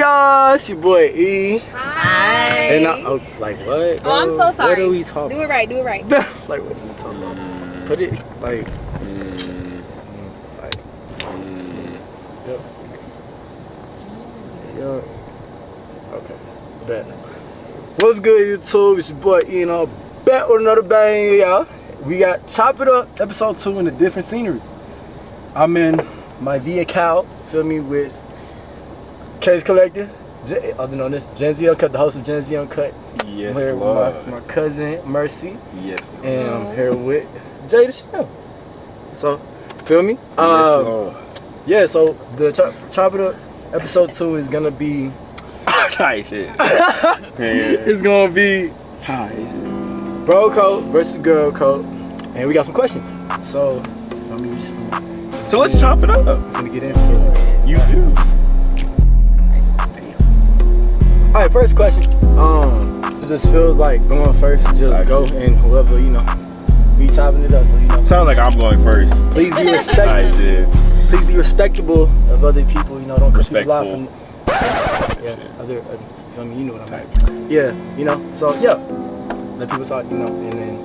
y'all? It's your boy E. Hi. And like what? Oh, I'm so sorry. What are we talking? Do it right. Like what are we talking about? Put it like. Yep. Okay. Bet. What's good, YouTube? It's your boy E, and I'm back with another bang, y'all. We got Chop It Up, episode 2 in a different scenery. I'm in my vehicle, feel me, with Case Collector, other known as Gen Z Uncut, the host of Gen Z Uncut. Yes, I'm here Lord. with my cousin Mercy. Yes, Lord. And I'm here with Jay the Shell. So, feel me? Yes, Lord. Yeah, so the Chop It Up episode 2 is gonna be Tight shit. it's gonna be Tight shit. bro code versus girl code, and we got some questions. So, feel me? We just So let's chop it up. gonna get into it. You feel? All right, first question. It just feels like going first. Just go, and whoever be chopping it up. So Sounds like I'm going first. please be Tight respectful. shit. Please be respectable of other people. Don't cut people off. Respectful. Yeah, other. I mean, you know what I mean. Yeah, So yeah, let people talk. And then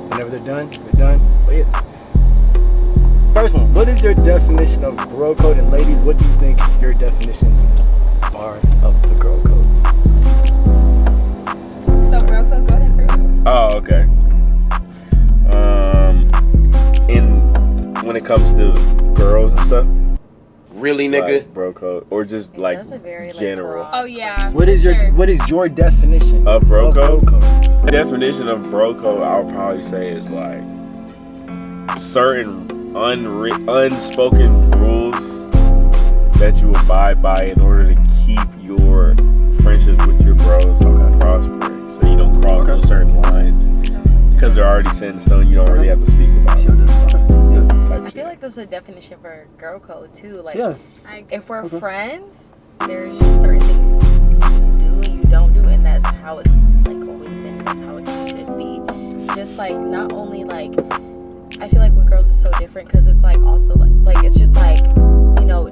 whenever they're done, they're done. So yeah. First one. What is your definition of bro code? And ladies, what do you think your definitions are of the girl code? So, bro, go ahead first. Oh, okay. When it comes to girls and stuff, Really, nigga? like bro code, or just like That's a very general. broad Oh yeah. What is your definition Of bro code? code? The definition of bro code, I'll probably say, is like certain unspoken rules that you abide by in order to keep your friendships with your bros prospering. So you don't cross those certain lines because they're already set in stone. You don't really have to speak about it. Type I shit. feel like this is a definition for girl code too. Like, Yeah. if we're friends, there's just certain things you do and you don't do, and that's how it's like always been. That's how it should be. Just like not only like, I feel like with girls is so different because it's like also like it's just like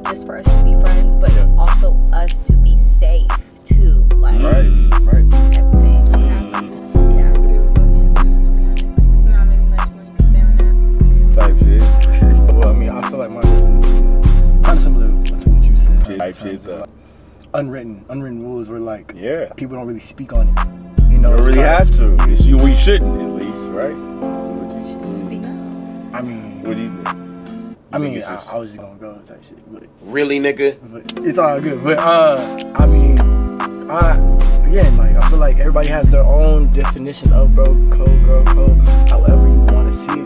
just for us to be friends, but also us to be safe too. Like Right. type of thing. Yeah. I agree with both answers, to be honest. Like, there's not really much more you can say on that. Type shit. Well, I mean, I feel like my definition is kind of similar to what you said. Type in terms shit's of, up. unwritten rules where like Yeah. people don't really speak on it. You don't it's really kinda- have to. Yeah. You shouldn't, at least, right? Speak up. I mean, What do you think? I think mean, it's just- I was just gonna go type shit, but Really, nigga? it's all good. But I mean, I feel like everybody has their own definition of bro code, girl code, however you want to see it.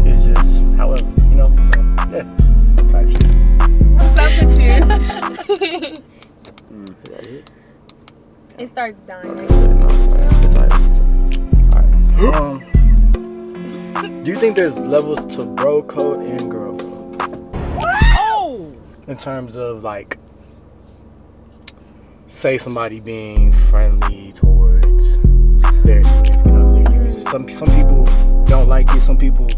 It's just however, So yeah, Type shit. What's up with you? is that it? It starts dying. Okay, no, it's all right. Do you think there's levels to bro code and girl code? Oh. In terms of like, say somebody being friendly towards their significant other. Some people don't like it. Some people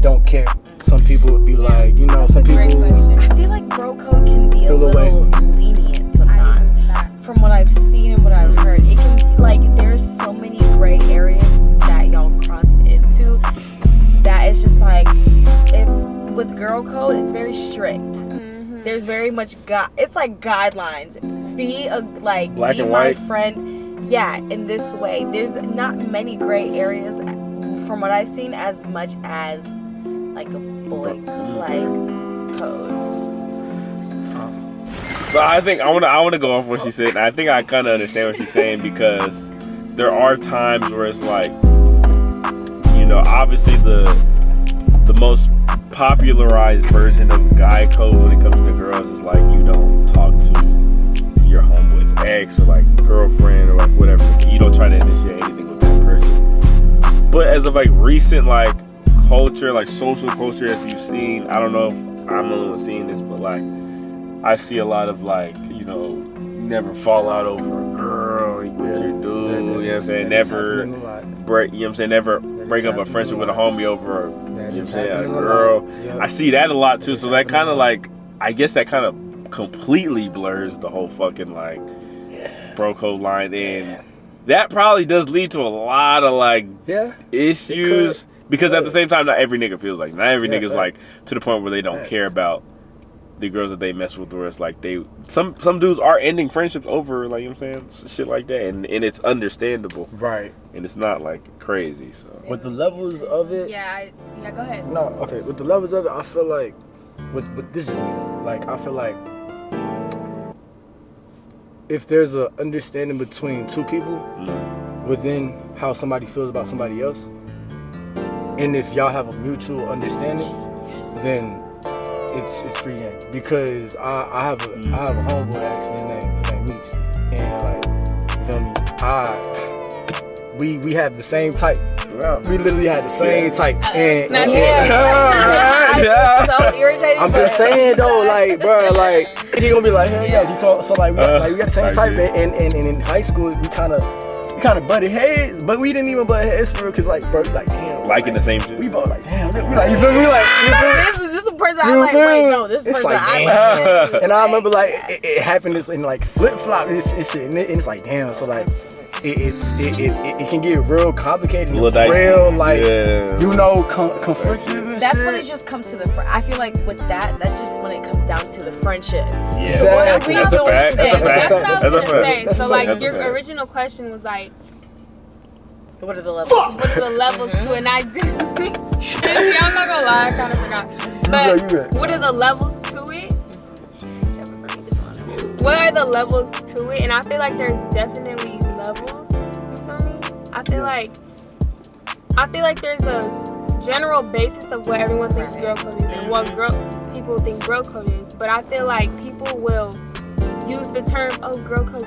don't care. Some people would be like, That's some a great people. question. I feel like bro code can be a Feel away. little lenient sometimes. From what I've seen and what I've heard, it can be like there's so many gray areas that y'all cross into that it's just like if with girl code it's very strict. There's very much it's like guidelines. Be Black be and my white. friend. Yeah, in this way. There's not many gray areas from what I've seen as much as like a boy like code. So I think I want to go off what she said. And I think I kind of understand what she's saying because there are times where it's like, obviously the most popularized version of guy code when it comes to girls is like you don't talk to your homeboy's ex or like girlfriend or like whatever. You don't try to initiate anything with that person. But as of like recent like culture, like social culture, if you've seen, I don't know if I'm the only one seeing this, but like I see a lot of like, never fall out over a girl with your dude, never break, never break up a friendship with a homie over a girl. I see that a lot too, so that kind of like, I guess that kind of completely blurs the whole fucking like bro code line, and that probably does lead to a lot of like issues. Because at the same time, not every nigga feels like. Not every nigga's like to the point where they don't care about the girls that they mess with, where it's like some dudes are ending friendships over, like, you know what I'm saying, shit like that, and it's understandable, right? And it's not like crazy. So with the levels of it, Yeah, go ahead. no, okay. With the levels of it, I feel like with this is me though. Like I feel like if there's a understanding between two people within how somebody feels about somebody else, and if y'all have a mutual understanding, then it's free game. Because I have a homeboy actually, his name Meech, and like, you feel me? We have the same type. We literally had the same type. And I'm so irritated. I'm just saying though, like, bro, like he gonna be like, hell yeah. You feel, so like we got the same type, and in high school we kind of butted heads, but we didn't even butt heads for real, cause like, bro, like damn, liking the same shit. We both like damn, we like, you feel me? We like, this is a person I like. Wait, no, this person like, I like. And I remember like it happened this in like flip flop and shit, and it's like damn. So like it can get real complicated, real like you know conflictive. That's when it just comes to the. I feel like with that just when it comes down to the friendship. Yeah, exactly. That's a fact. That's what I was gonna say. So like your fact. original question was like, what are the levels? what are the levels to an identity? I'm not gonna lie, I kind of forgot. But what are the levels to it? What are the levels to it? And I feel like there's definitely levels. You feel me? I feel like there's a general basis of what everyone thinks girl code is and what people think girl code is. But I feel like people will use the term girl code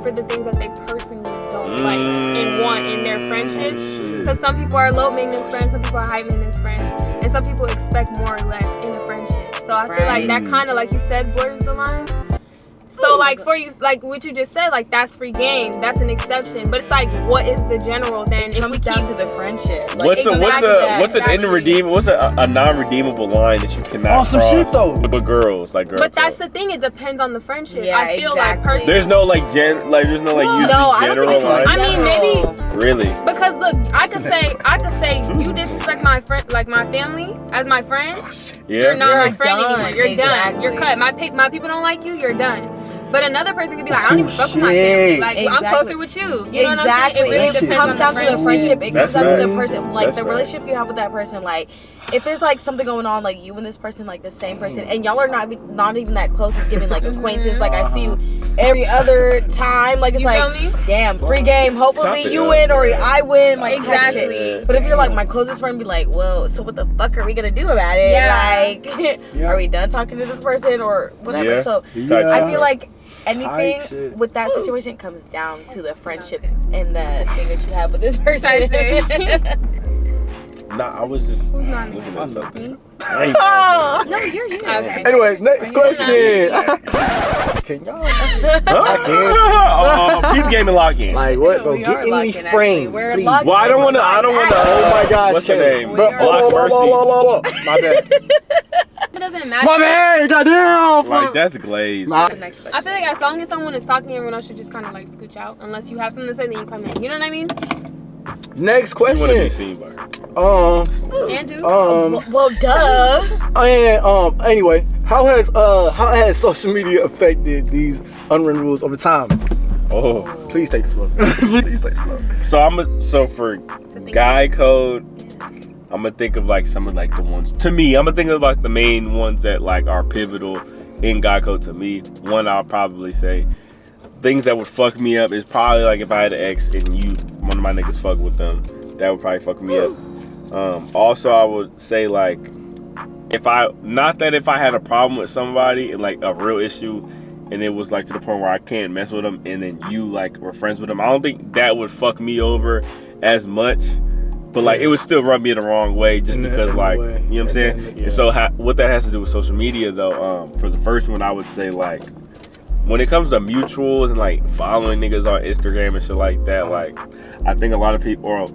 for the things that they personally don't like and want in their friendships. Because some people are low maintenance friends, some people are high maintenance friends, and some people expect more or less in a friendship. So I feel like that kind of, like you said, blurs the lines. So like for you, like what you just said, like that's free game, that's an exception. But it's like, what is the general then? It comes down to the friendship. Like, what's a non-redeemable line that you cannot some cross? shit though. But girls like girls. But that's the thing. It depends on the friendship. Yeah, I feel like personally. There's no like there's no like usually I don't think general it's like line. I mean, maybe Really? because look, I could say you disrespect my friend, like my family as my friend. Yeah. You're not my friend done. anymore. You're done. You're cut. My people don't like you. You're done. But another person could be like, I don't even fuck with my family. Like, I'm closer with you. You know what I'm saying? It really depends comes on down to the friendship. It comes down to the person, like That's the right. relationship you have with that person. Like, if there's like something going on, like you and this person, like the same person, and y'all are not even that close. It's giving like acquaintance. Like I see you every other time. Like it's You like, feel me? damn, free game. Hopefully Chop it you up. win or I win. Like type Exactly. shit. But if you're like my closest friend, be like, well, so what the fuck are we gonna do about it? Yeah. Like, are we done talking to this person or whatever? Yeah. So Yeah. I feel like Type anything shit. with that situation comes down to the friendship and the thing that you have with this person. Type shit. Nah, I was just Who's not looking me? at something. Me? No, you're you. Okay. Anyway, next question. Can y'all lock in? Keep gaming lock in. Like what, bro? We Get are in me locking, actually. frame, We're please. locking. Well, I don't wanna. Oh my gosh, What's your Kay. name? Bro, Block Mercy. My bad. It doesn't matter. My bad. Goddamn. Like that's glazed. Nah. bro. Next I feel like as long as someone is talking, everyone else should just kind of like scooch out. Unless you have something to say, then you come in. You know what I mean? Next You want to be question. seen by her. And do. Well, duh. And anyway, how has social media affected these unwritten rules over time? Oh. Please take the floor. Please take the floor. So for guy code, I'm gonna think of like some of like the ones to me. I'm gonna think of like the main ones that like are pivotal in guy code to me. One I'll probably say things that would fuck me up is probably like if I had an ex and one of my niggas fuck with them, that would probably fuck me up. Also, I would say like if I had a problem with somebody and like a real issue, and it was like to the point where I can't mess with them, and then you like were friends with them, I don't think that would fuck me over as much. But like it would still rub me the wrong way just because like you know what I'm saying. And so what that has to do with social media though, for the first one I would say like when it comes to mutuals and like following niggas on Instagram and shit like that, like I think a lot of people, well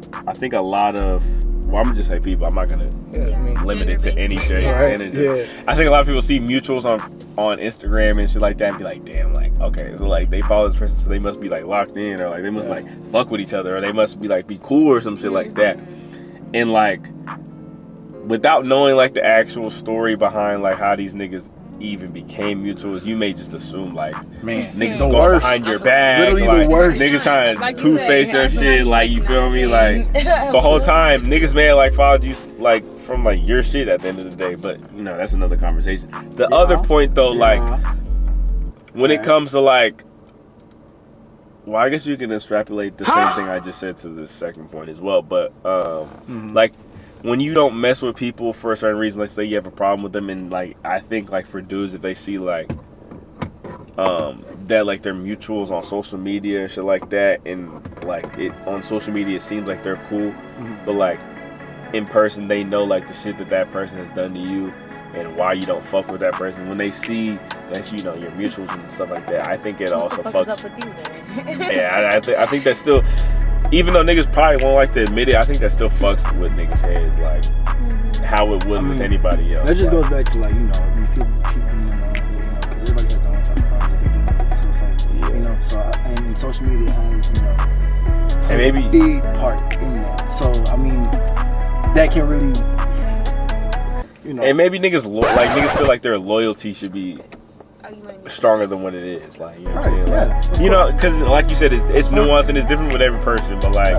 I'm gonna just say people. I'm not gonna limited to any energy. Yeah. I think a lot of people see mutuals on Instagram and shit like that and be like, damn, like, okay, so like they follow this person, so they must be like locked in, or like they must like fuck with each other, or they must be like be cool or some shit like that. And like, without knowing like the actual story behind like how these niggas even became mutuals, you may just assume like, man, niggas the going worst. behind your back, Literally like, the worst. niggas trying to Like you two-face said, your I feel shit, like like, you feel me, like That's the whole true. time niggas may have like followed you like from like your shit at the end of the day, but you know, that's another conversation. The other point though, like when it comes to like, well, I guess you can extrapolate the same thing I just said to the second point as well, but like when you don't mess with people for a certain reason, let's say you have a problem with them, and like I think like for dudes, if they see like that like they're mutuals on social media and shit like that, and like it on social media it seems like they're cool, but like in person they know like the shit that person has done to you and why you don't fuck with that person. When they see that, you know, your mutuals and stuff like that, I think it also What the fuck fucks. is up with you then? Yeah, I think that's still, even though niggas probably won't like to admit it, I think that still fucks with niggas' heads, like how it would with anybody else. That just like, goes back to like, you know, when people being in on, you know, because everybody has their own type of problems that they're dealing with. So it's like, you know, so and social media has, you know, and a maybe big part in that. So I mean, that can really, you know, and maybe niggas niggas feel like their loyalty should be stronger than what it is. Like, you know what I'm saying? Like, you know, because like you said, it's nuanced and it's different with every person, but like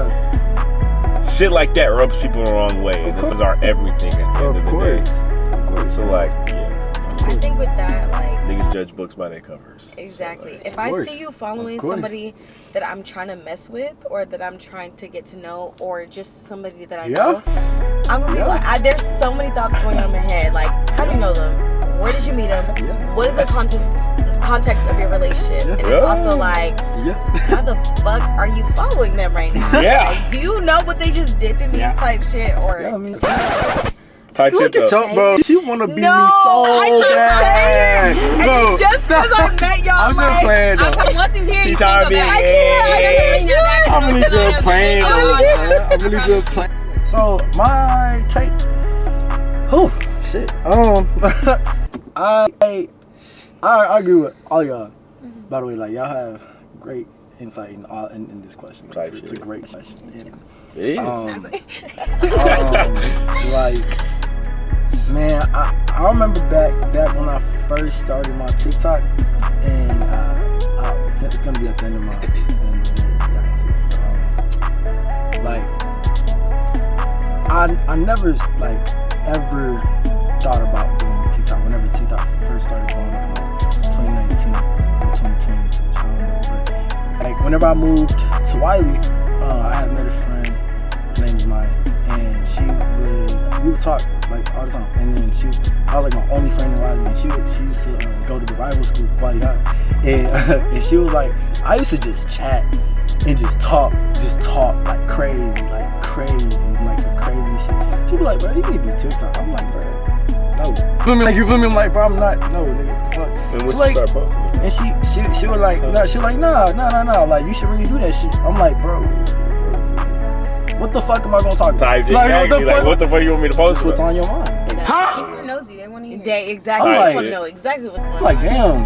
shit like that rubs people the wrong way, and this is our everything at the end of the day. Of course. So like, yeah, I think with that, like, niggas judge books by their covers. exactly. So, like, If I see you following somebody that I'm trying to mess with, or that I'm trying to get to know, or just somebody that I know, I'm gonna be like, there's so many thoughts going on in my head. Like, how do you know them? Where did you meet them? What is the context of your relationship? And it's also like, how the fuck are you following them right now? Yeah. Like, do you know what they just did to me type shit? Or type look shit at though. y'all, bro. She wanna be me so I keep bad. saying it. Bro, And just because I met y'all, I'm like, just saying though. Because once you hear, She you tryna think be- about I can't do it. I'm really good playing. I'm really good playing. So my take. Oh shit. I agree with all y'all. By the way, like y'all have great insight in this question. It's a great question. And, It is. like, man, I remember back when I first started my TikTok, and it's gonna be at the end of my. Like, I never like ever thought about doing TikTok whenever TikTok first started blowing up in like 2019 or 2020 or something. I don't know, but like whenever I moved to Wiley, I had met a friend. Her name is Maya, and we would talk like all the time. And then I was like my only friend in Wiley, and she used to go to the rival school, Wiley High, and she was like, I used to just chat and just talk like crazy, like the crazy shit. She be like, bro, you need to do TikTok. I'm like, bro, no. You feel me? I'm like, bro, I'm not. No, nigga, what the fuck? And So like, start posting? and she was like, nah, like you should really do that shit. I'm like, bro, what the fuck am I gonna talk about? Type shit. Like, What the fuck you want me to post? Just what's on your mind? People are nosy. They want to hear. They exactly. I'm I like- want to know exactly what's going I'm like, on. damn.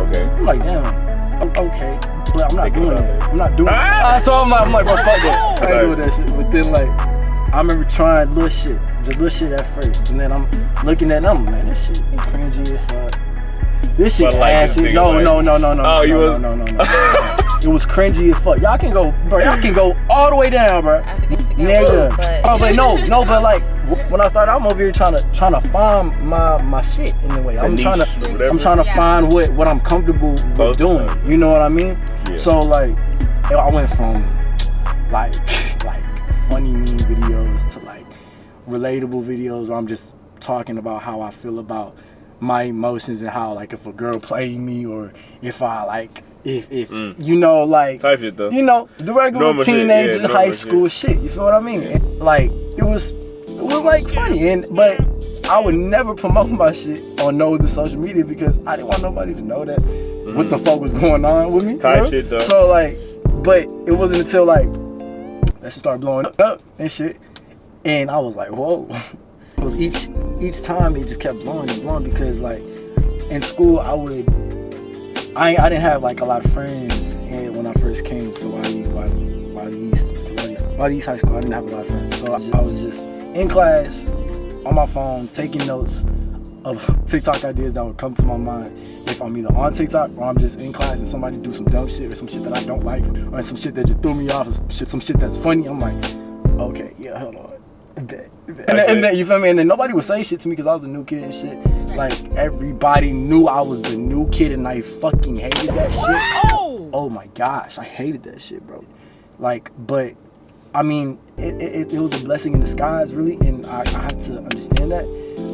Okay. I'm like, damn. Okay, but I'm not Thinking doing about it. that. I'm not doing it. I told him, I'm like, bro, fuck that. I ain't doing that shit. But then, like, I remember trying just little shit at first, and then I'm looking at them, man, this shit cringy as fuck. This shit But, like, ass. this nigga, No. Oh, you was- No. It was cringy as fuck. Y'all can go all the way down, bro. I think Nigga. but Oh, but no, but like when I started, I'm over here trying to find my shit in a way. I'm trying to find what I'm comfortable with doing. You know what I mean? Yeah. So like, I went from like funny meme videos to like relatable videos where I'm just talking about how I feel about my emotions and how like if a girl played me or if I like if you know like Type shit though. you know the regular Normal shit, teenager yeah, high normal school shit. You feel what I mean? And, like it was like funny but I would never promote my shit on no other social media because I didn't want nobody to know that what the fuck was going on with me. Type you know? shit though. So like, but it wasn't until like that shit started blowing up and shit, and I was like, whoa. was each time it just kept blowing and blowing because like in school I didn't have like a lot of friends, and when I first came to Wiley East High School, I didn't have a lot of friends. So I was just in class on my phone taking notes of TikTok ideas that would come to my mind if I'm either on TikTok or I'm just in class and somebody do some dumb shit or some shit that I don't like or some shit that just threw me off or some shit that's funny. I'm like, okay, yeah, hold on. And then you feel me? And then nobody would say shit to me because I was the new kid and shit. Like everybody knew I was the new kid and I fucking hated that shit. Oh my gosh, I hated that shit, bro. Like, but I mean, it was a blessing in disguise, really, and I have to understand that.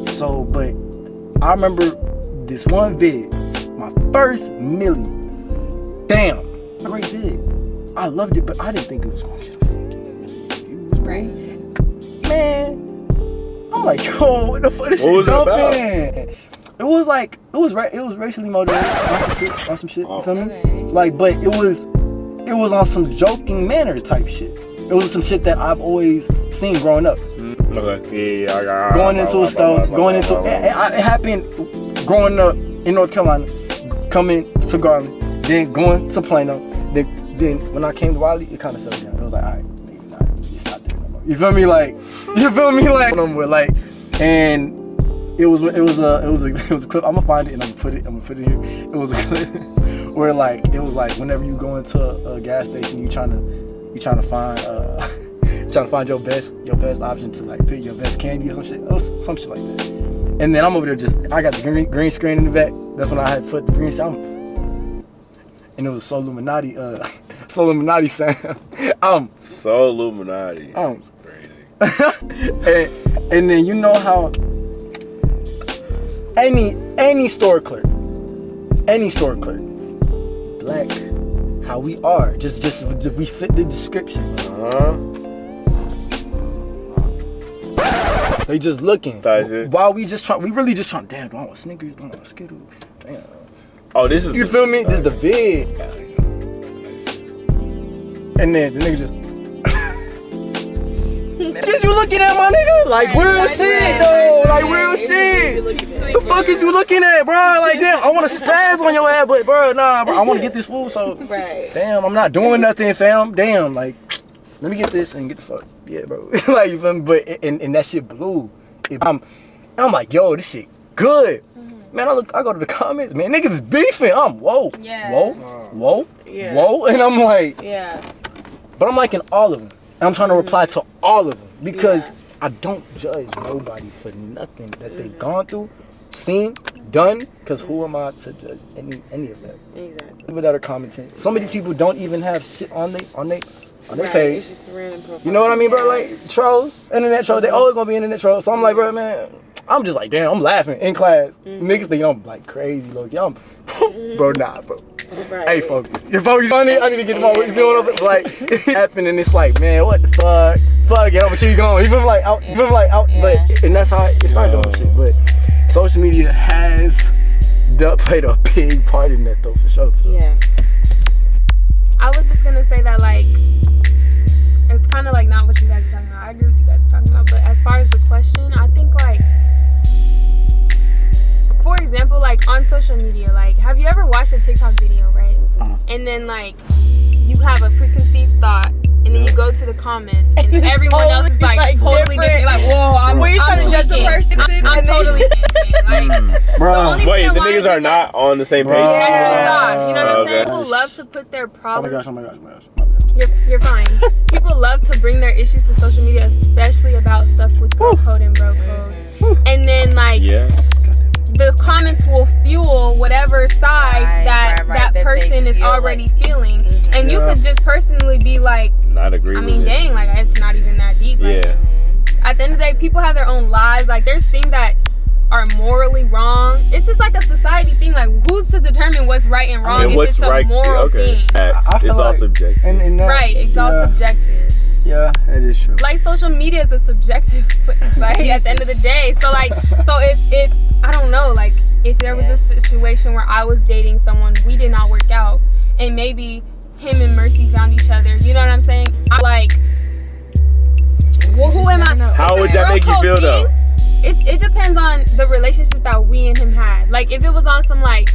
So, but I remember this one vid, my first milli. Damn, great vid. I loved it, but I didn't think it was gonna get a fucking million views, bro. Right. Man, I'm like, yo, what the fuck is What was it about? It was like, it was racially motivated on some shit, you feel me? Okay. Like, but it was on some joking manner type shit. It was some shit that I've always seen growing up. Okay. Yeah. Going into a store, it happened growing up in North Carolina, coming to Garland, then going to Plano. Then when I came to Wiley, it kind of settled down. It was like, all right, maybe it's not there no more. You feel me? Like, like, and it was a clip. I'm gonna find it and I'm gonna put it here. It was a clip where like it was like whenever you go into a gas station, you trying to find your best option to like pick your best candy or some shit. It was some shit like that. And then I'm over there I got the green screen in the back. That's when I had put the green sound. And it was a Soul Illuminati sound. So Illuminati. Crazy. and then you know how any store clerk, black, how we are, just we fit the description. They just looking. While we really just trying. Damn, do I want Snickers? Do I want Skittles? Damn. Oh, this is. You feel me? This is the vid. And then the nigga just. Is you looking at my nigga? Like real shit, though. Like real shit. The fuck is you looking at, bro? Like damn, I want to spaz on your ass, but bro, nah, bro, I want to get this food. So damn, I'm not doing nothing, fam. Damn, like let me get this and get the fuck. Yeah, bro. Like you feel me? But and that shit blew. I'm like, yo, this shit good. Man, I go to the comments, man, niggas is beefing. I'm whoa, and I'm like, but I'm liking all of them. And I'm trying to reply to all of them because I don't judge nobody for nothing that they've gone through, seen, done. Because who am I to judge any of that? Exactly. People that are commenting. Some of these people don't even have shit on their page. It's just random profile. You know what I mean, bro? Like trolls, internet trolls. They always gonna be internet trolls. So I'm like, bro, man. I'm just like, damn. I'm laughing in class. Niggas think I'm like crazy, look. I'm, bro, nah, bro. Right. Hey, focus. Your focus. I need to get my way. You feel what I'm like? It's happening, and it's like, man, what the fuck? Fuck it, I'ma keep going. You feel like out. But and that's how it started doing some shit. But social media has played a big part in that, though, for sure. Yeah. I was just gonna say that like it's kind of like not what you guys are talking about. I agree with you guys are talking about, but as far as the question, I think like, for example, like on social media, like have you ever watched a TikTok video, right? And then like you have a preconceived thought, and then you go to the comments, and everyone else is like totally different. Like, whoa, I'm trying to judge the person. I'm totally like, bro. Wait, the niggas are not on the same page. Yeah. You know what I'm saying? Okay. People love to put their problems. Oh my gosh. My bad. You're fine. People love to bring their issues to social media, especially about stuff with girl code and bro code. And then like the comments will fuel whatever side that person is already feeling. And you could just personally be like, not agree. I mean, dang, like it's not even that deep. Like, at the end of the day, people have their own lives. Like there's things that are morally wrong. It's just like a society thing. Like who's to determine what's right and wrong if it's a moral thing? It's all subjective. And that, right, it's all subjective. Yeah, that is true. Like social media is a subjective place, like at the end of the day. So like, so if I don't know, like if there was a situation where I was dating someone, we did not work out, and maybe him and Mercy found each other. You know what I'm saying? I'm like, well, who am I? How would that make you feel though? it depends on the relationship that we and him had. Like, if it was on some, like,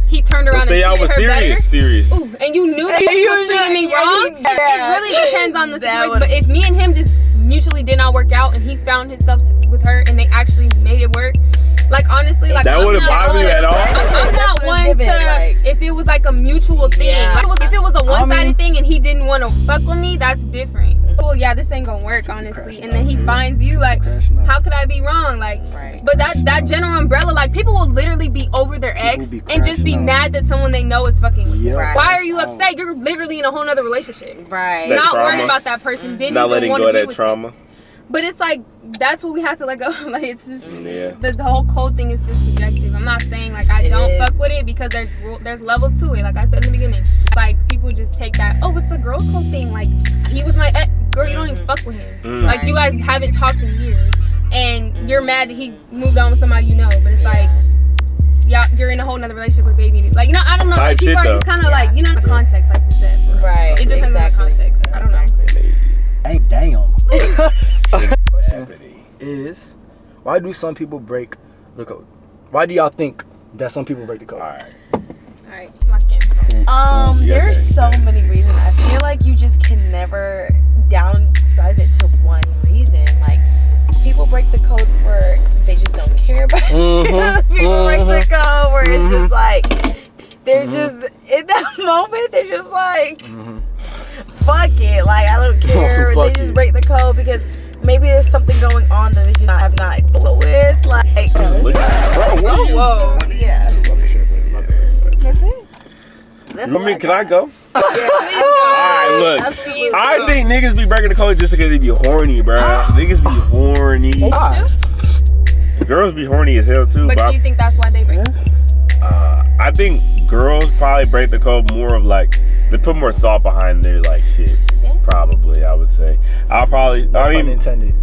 he turned around and say I treated was her serious. better. Ooh, and you knew that he was treating me wrong. It really depends on the situation. But if me and him just mutually did not work out and he found himself with her and they actually made it work, like, honestly, like, That wouldn't bother you at all. I'm not one to, if it was like a mutual thing. Yeah. Like, if it was a one-sided thing and he didn't want to fuck with me, that's different. Oh yeah, this ain't gonna work, honestly. And then he finds you, like, how could I be wrong? Like, but that general umbrella, like, people will literally be over their ex and just be mad that someone they know is fucking with you. Right. Why are you upset? You're literally in a whole nother relationship. Right. Not trauma. worried about that person. Didn't Not even letting want go to of be that with trauma. you. But it's like, that's what we have to let go. Like, it's just Yeah. the whole code thing is just subjective. I'm not saying like I don't fuck with it, because there's levels to it. Like I said in the beginning, like, people just take that, oh, it's a girl code thing. Like, he was my ex. Girl, you don't even fuck with him. Like, you guys haven't talked in years, and you're mad that he moved on with somebody you know. But it's like, yeah, you're in a whole nother relationship with a baby. Like, you know, I don't know. Type Like, people shit, are just kind of like, you know, the context, like you said. Right. It depends on the context. I don't know. Damn. Question is, why do some people break the code? Why do y'all think that some people break the code? Alright, lock in. There's so many reasons. I feel like you just can never downsize it to one reason. Like, people break the code for they just don't care about it. People break the code where it's just like they're just in that moment. They're just like, fuck it. Like, I don't care. They just break the code because maybe there's something going on that they just have not dealt with. Like, Whoa. yeah. That's it. Can I go? Alright, look. Absolutely. I think niggas be breaking the code just because they be horny, bro. Niggas be horny. Girls be horny as hell too. But do you think that's why they break? I think girls probably break the code more of like, they put more thought behind their like shit. Probably, I would say. I'll probably. No pun intended.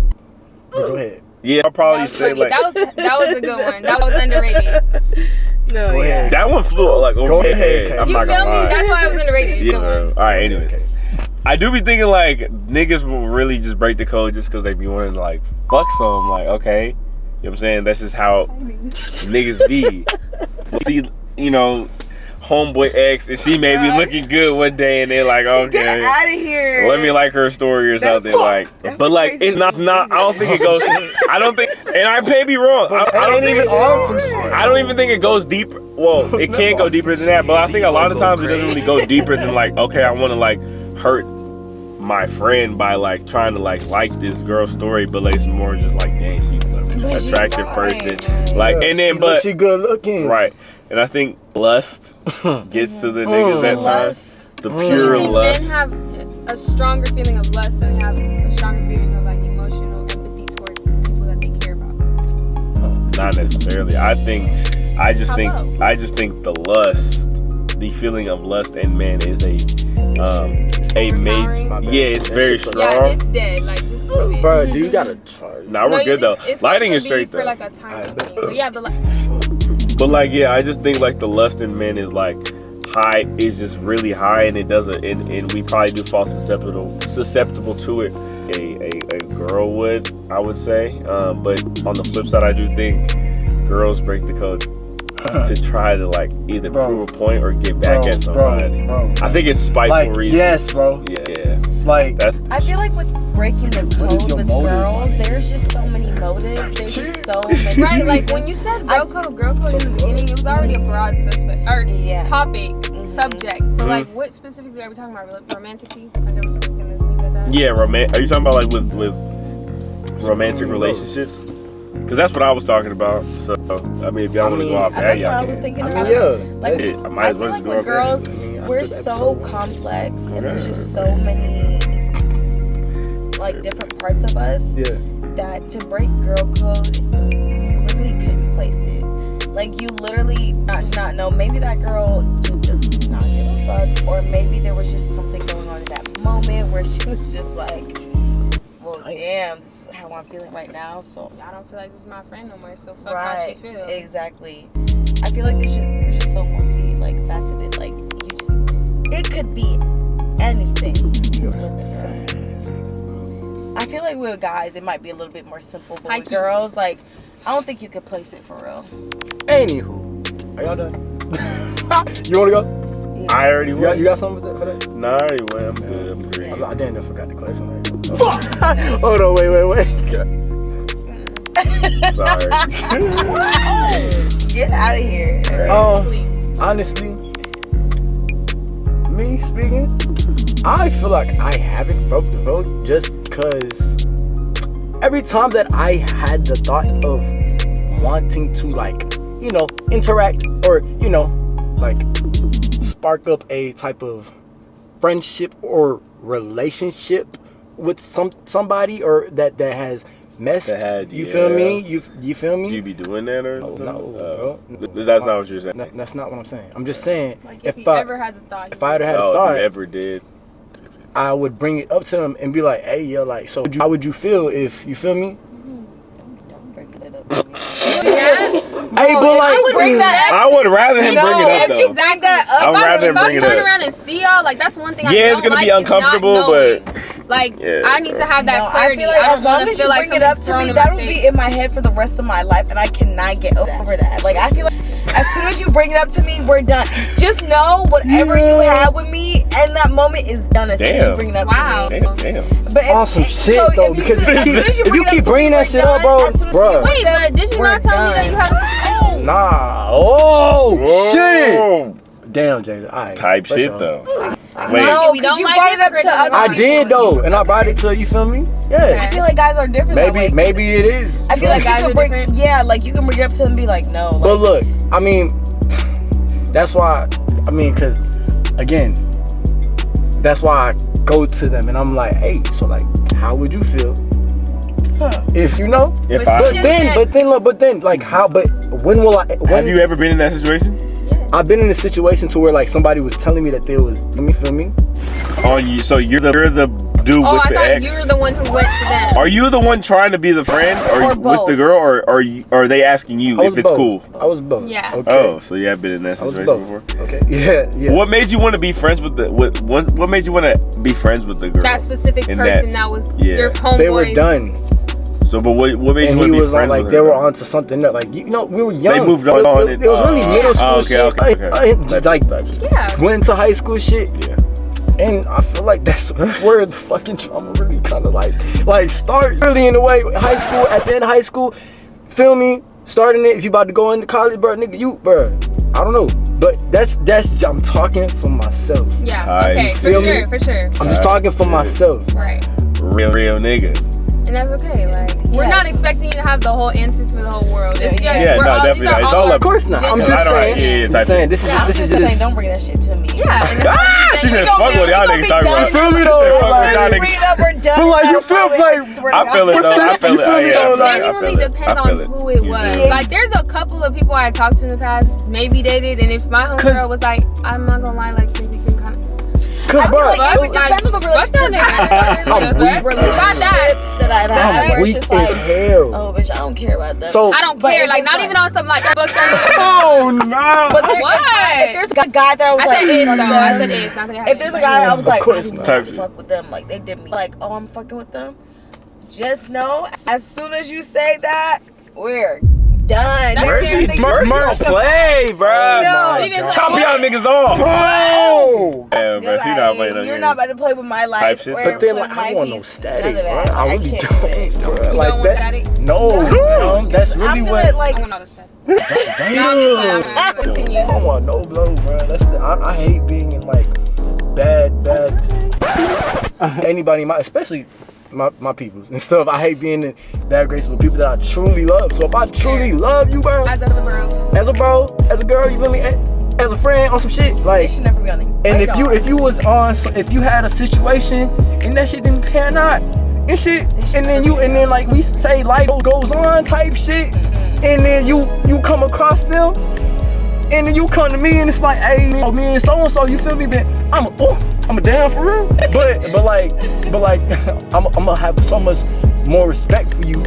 But go ahead. Yeah, I'll probably say like that was a good one. That was underrated. No, Go ahead. that one flew like over my head. Kay. I'm You not feel gonna me? lie. That's why it was underrated. Yeah. Good one. All right. Anyways, Okay. I do be thinking like niggas will really just break the code just because they be wanting to like fuck some. Like, okay, you know what I'm saying? That's just how niggas be. See, you know, homeboy ex, and she may be looking good one day, and they're like, okay, get out of here. let me like her story or something. Like, but like crazy. it's not. I don't think it goes. I don't think, and I may be wrong. I don't think even on some shit. I don't even think it goes deep. Well, it can go deeper than that, but I think a lot of times it doesn't really go deeper than like, okay, I want to like hurt my friend by like trying to like this girl's story, but like it's more just like, dang, she's an attractive person. Like, and then but she good looking. right, and I think lust gets to the niggas at times. The Do pure you think lust. men have a stronger feeling of lust than they have a stronger feeling of like emotional empathy towards the people that they care about? Not necessarily. I just How think so? the lust, the feeling of lust in men is a major. Yeah, it's very strong. Yeah, it's dead. Like, just leave it. Bro, do you gotta try? Nah, we're good though. It's Lighting is supposed to be straight for though. like a time thing. But yeah, But like, yeah, I just think like the lust in men is like high, is just really high, and it doesn't, and we probably do fall susceptible to it. A girl would, I would say, but on the flip side, I do think girls break the code to try to like either prove a point or get back at somebody. I think it's spiteful Like, reasons. yes, bro. Yeah. Like, I feel like with breaking the What is code your with motive? girls, there's just so many motives. There's just so many. right, like when reasons. you said girl code in the beginning, it was already a broad topic, subject. So like, what specifically are we talking about? Romantically? Like, I'm just gonna leave it at that. Yeah, are you talking about like with romantic relationships? Because that's what I was talking about. So I mean, if y'all want to go out there, that's what y'all I was can. thinking I about. mean, yeah. Like, Yeah, I might I as feel well like just go with out there. girls, after we're the so episode. complex, and Okay. there's just so many like different parts of us yeah. that to break girl code, you literally couldn't place it. Like, you literally not know. Maybe that girl just does not give a fuck, or maybe there was just something going on in that moment where she was just like, well, damn, this is how I'm feeling right now. So I don't feel like this is my friend no more, so fuck how she right, feel. exactly. I feel like we're just so faceted. Like, you just, it could be anything. I feel like with guys, it might be a little bit more simple, but High with key. girls, like, I don't think you could place it for real. Anywho, are y'all done? You wanna go? I already went. You got something for that? Nah, I already went. I'm good. I'm green. I damn, I forgot the question. Fuck! Hold on, wait. Sorry. Get out of here. Honestly, me speaking, I feel like I haven't broke the vote just because every time that I had the thought of wanting to, like, you know, interact or, you know, like spark up a type of friendship or relationship with somebody or that has messed. You feel me? You feel me? Do you be doing that or no, bro. That's not what you're saying. That's not what I'm saying. I'm just saying Like if you ever had the thought. if I had had a If thought, you ever did. I would bring it up to them and be like, hey, yo, like, so how would you feel if, you feel me? Don't bring it up to me. Hey, but like, I would bring that up. I would rather him bring it up though. Exactly. I would rather him bring If it I turn up. around and see y'all, like that's one thing. Yeah, I it's don't gonna be like, is not uncomfortable, knowing. but Like yeah. I need to have that No, I clarity. feel like I as don't long want to as feel you like bring it up something's to thrown me, in my that'll face. be in my head for the rest of my life, and I cannot get over that. Like I feel like as soon as you bring it up to me, we're done. Just know whatever you had with me and that moment is done as soon as you bring it up Wow. to me. damn. But awesome shit though, because if you keep bringing that shit up, bro, bro. Wait, but did you not tell me that you had a situation? Nah. Oh Whoa. shit. Damn, Jada. Alright. Type for shit sure. though. No, we don't you like brought it up hypocrites to in the other I Right. did though, and I brought it to, you feel me? Yeah. I feel like guys are different. that way. Maybe it is. I feel like guys you are can bring, different? yeah, like you can bring it up to them and be like, no. Like, But look, I mean, that's why, I mean, because, again, that's why I go to them and I'm like, hey, so like, how would you feel if, you know? If But I, she But then, like, how, but when will I, have you ever been in that situation? I've been in a situation to where, like, somebody was telling me that there was, you feel me? On you, so you're the dude Oh, with I the thought ex. you were the one who went to them. Are you the one trying to be the friend, Or with both. the girl, or are they asking you I if was it's both. cool? I was both. Yeah. Okay. Oh, so you have been in that I was situation both. before? Okay. Yeah. What made you want to be friends with what made you want to be friends with the girl? That specific And person that- that was yeah. your homeboy. They were done. So, but what made And you want he to be was friends like, with they her? were onto something else. Like, you know, we were young. They moved on. It was really middle school shit. Okay. Like, Yeah. went into high school shit. Yeah. And I feel like that's where the fucking trauma really kind of like start early in the way. High school, at the end of high school, feel me? Starting it, if you about to go into college, bro, nigga, I don't know. But that's I'm talking for myself. Yeah. Alright, Okay. you feel me? For sure. I'm just talking for myself. Right. Real nigga. And that's okay. Like we're not expecting you to have the whole answers for the whole world. It's just Yeah, we're no, all, definitely these are not. It's all all our up- Of course not. I'm genuine just I don't- saying. yeah, yeah, I'm type saying shit. this is I'm just saying, don't bring that shit to me. Yeah. And She said, fuck what y'all niggas talking about. You feel me She though? said, fuck what Like, y'all Bring niggas. it up, we're done. But, like, you feel like- I feel it though. I feel it. You feel me, though? I genuinely feel it. depends I on feel it. who it You was. do. Like there's a couple of people I talked to in the past, maybe dated, and if my homegirl was like, I'm not gonna lie, like we can kind of. Cause, bro, Like, it depends on the fuck that relationship. I'm weak. Got that. that I've had I'm where it's weak just as like, hell. oh, bitch, I don't care about that. So, I don't But care. if Like it's not like- even on some like fuck that oh no. But there, What? If there's a guy that I was I like, said if fuck though. them. I said if. Not gonna happen. If there's a guy I was Of like, I course do not. not fuck with them, like they did me, like, oh, I'm fucking with them. Just know, as soon as you say that, we're done. Mercy, Everything- Mercy, slay, bro. No. Even Chop like- y'all niggas off. Bro. Yeah, bro, she not playing no You're games. not about to play with my life. Type shit. or But then, play like, with I my don't want no peace. static, None of bro. that. I really can't don't, do it. bro. You Like don't want that. that? No, that's really I'm what. gonna like. I want all this stuff. Damn. No, I'm just I continue. don't want no blow, bro. That's I hate being in like bad. Anybody, especially my peoples and stuff. I hate being in bad graces with people that I truly love. So if I truly love you, bro, As a bro. as a bro, as a girl, you feel me, as a friend on some shit, like. It should never be on the. And radar. if you had a situation and that shit didn't pan out and shit, and then like we say life goes on type shit, and then you come across them, and then you come to me and it's like, hey, me and so and so, you feel me? But I'm a down for real. But like I'm gonna have so much more respect for you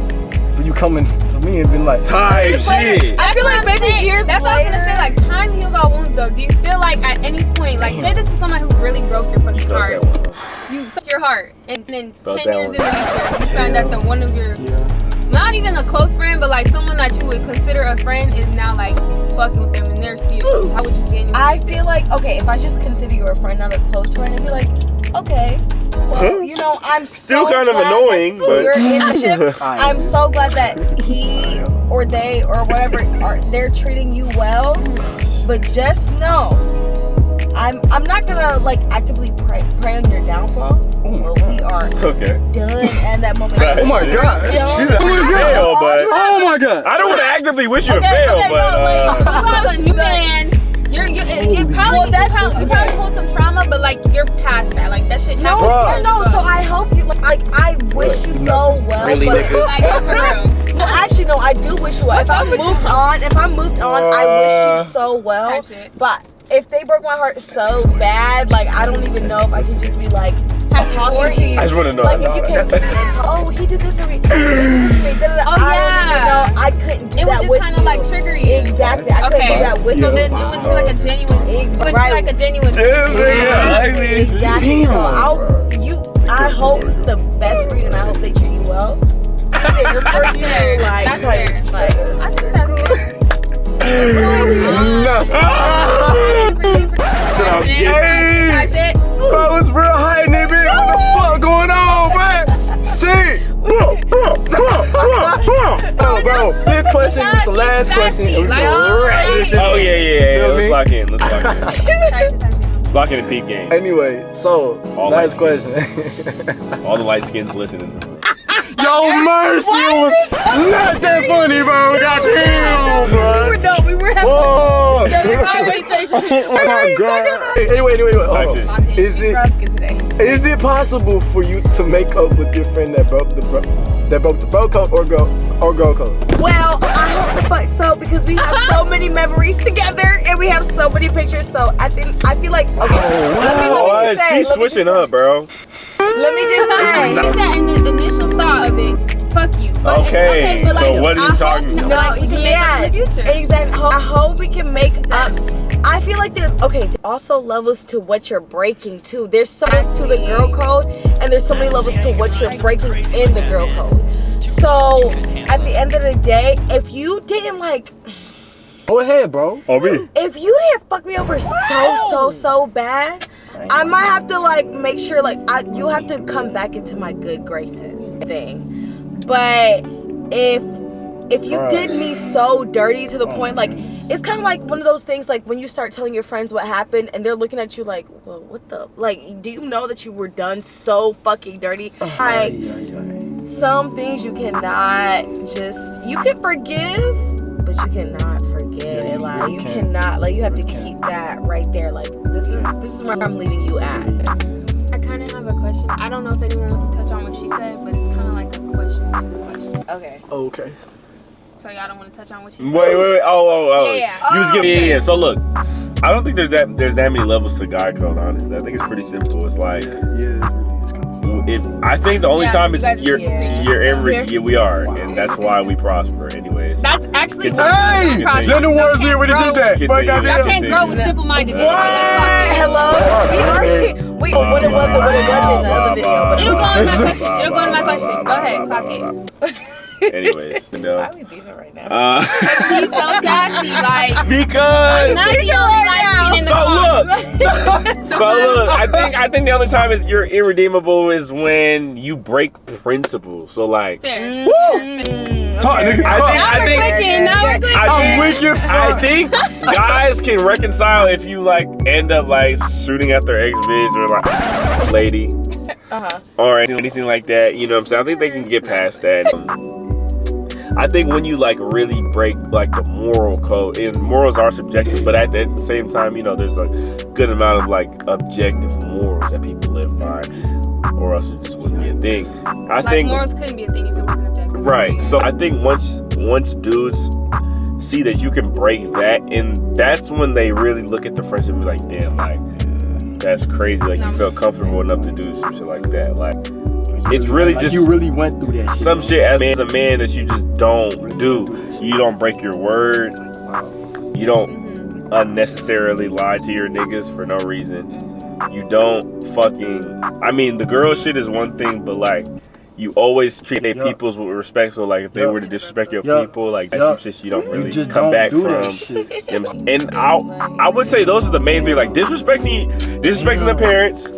coming to me and being like, Type shit. I feel like maybe years That's what I was gonna say. Like time heals all wounds, though. Do you feel like at any point, like say this is somebody who really broke your fucking Felt heart? that one. you took your heart, and then Felt 10 that years one. in the future, you find out that one of your, Yeah. not even a close friend, but like someone that you would consider a friend is now like fucking with them and they're serious. How would you genuinely? I feel like, okay, if I just consider you a friend, not a close friend, I'd be like, okay, well, you know, I'm Still so kind of glad annoying, that but- you're in the ship. I'm so glad that he or they or whatever they're treating you well. But just know, I'm not gonna like actively pray on your downfall. Well, we are Okay. done at that moment. Right. Oh my God. She's a fail, but Oh my God. I don't want to actively wish you to Okay, fail, okay, but no, like- You have a new man. It probably hold some trauma, but like you're past that. Like that shit No, happened. Bruh. years no. ago. So I hope you like. I wish you so well. Really, but nigga? Like yo, for real. no, actually, no. I do wish you well. If I moved on, I wish you so well. Type shit. But if they broke my heart so bad, like I don't even know if I should just be like talking to you. I just want to know. Like if you came to me and told, oh, he did this for me. He did this for me. Oh, I don't yeah. even know. I couldn't do It would that just with kind you. of like trigger you. Exactly. I couldn't do Okay. that with So you. then it wouldn't be like a genuine. It wouldn't be Right. like a genuine. Exactly. So I hope the best for you, and I hope they treat you well. You're That's fair. like, That's fair. like, I think that's fair. Hey! Type shit. Bro, it's real high, nigga. What the fuck going on, man? Shit. Bro, this question is the last question. And we gonna wrap this shit Oh up. yeah. Feel Let's me? lock in. Type shit. Let's lock in the peak game. Anyway, so All last light question. All the light skins listening. Yo, mercy, it was not that funny, bro. Goddamn, bro. we were having Whoa. conversation. Oh my God. Anyway, hold Type on. shit. Is it today. Is it possible for you to make up with your friend that broke the bro code or girl code? Well, I hope the fuck so because we have so many memories together and we have so many pictures. So I feel like okay. Oh, she's switching up, bro. Let me just say. You said in the initial thought of it, fuck you. But Okay, but like, so what are you I talking hope, about? like, we can make up in the future. Exactly. I hope we can make up. I feel like there's also levels to what you're breaking too. There's so much to the girl code, and there's so many levels to what you're breaking in the girl code. So at the end of the day, if you didn't like, Go ahead, bro. Oh, me. if you didn't fuck me over so bad, I might have to like make sure like you have to come back into my good graces thing. But if you did me so dirty to the point like it's kind of like one of those things like when you start telling your friends what happened and they're looking at you like, well, what the like? Do you know that you were done so fucking dirty? Like some things you cannot you can forgive, but you cannot forget. Like you cannot like you have to keep that right there. Like this is where I'm leaving you at. I kind of have a question. I don't know if anyone wants to touch on what she said, but it's kind of like a question to the question. Okay. Okay. So y'all don't want to touch on what she said? Wait. Oh. Yeah. You was giving yeah. So look, I don't think there's that many levels to guy code. Honestly, I think it's pretty simple. It's like I think the only time is you guys- we are, and that's why we prosper. Anyways. That's actually Hey! Then the words we already did that. Fuck Continue. out Y'all there. can't grow with simple-minded niggas. Hello. We what it was and what it wasn't in the other video, but It'll go in my question. It'll go in my question. Go ahead, clock it. Anyways, why are we beefing right now? He's so sassy, like because not the only light in the so look, I think the only time is you're irredeemable is when you break principles. So like, Fair. Talk, nigga. I think Now we're clicking. I'm with you. I think guys can reconcile if you like end up like shooting at their ex-bitch or like lady or anything like that. You know what I'm saying? I think they can get past that. I think when you like really break like the moral code, and morals are subjective, but at the same time, you know, there's a good amount of like objective morals that people live by, or else it just wouldn't be a thing. I think morals couldn't be a thing if it wasn't objective. right. So I think once dudes see that you can break that, and that's when they really look at the friendship and be like, damn, like that's crazy. Like you feel comfortable enough to do some shit like that. Like it's really Like just you really went through that shit. some shit as a man that you just don't do. You don't break your word. You don't unnecessarily lie to your niggas for no reason. you don't fucking. I mean, the girl shit is one thing, but like, you always treat their peoples with respect. So like, if they were to disrespect your people, like that's some shit you don't really just come don't back do from. that shit. You know what I'm saying? And I would say those are the main things, like disrespecting the parents,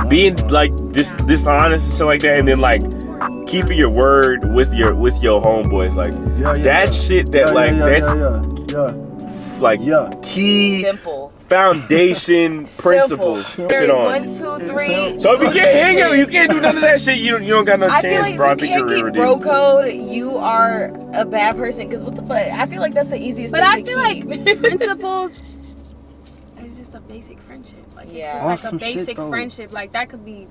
being like dishonest and shit like that, and then like keeping your word with your homeboys, like that shit that like key Simple. foundation principles. Shit on. 1, 2, 3. So if you can't hang out, you can't do none of that shit. You don't got no I chance, feel like bro. I if you think can't you're keep bro code, you are a bad person. Because what the fuck? I feel like that's the easiest But thing I to feel keep. like principles is just a basic friendship. Like it's just like Some a shit, basic though. friendship. Like that could be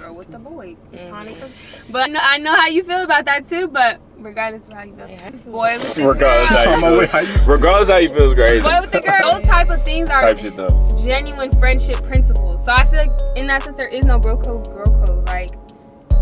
girl with the boy, platonic. But I know how you feel about that too. But regardless of how you feel, boy with the Regardless girl, how you feel is crazy. boy with the girl, those type of things are Type shit though. genuine friendship principles. So I feel like in that sense there is no bro code, girl code. Like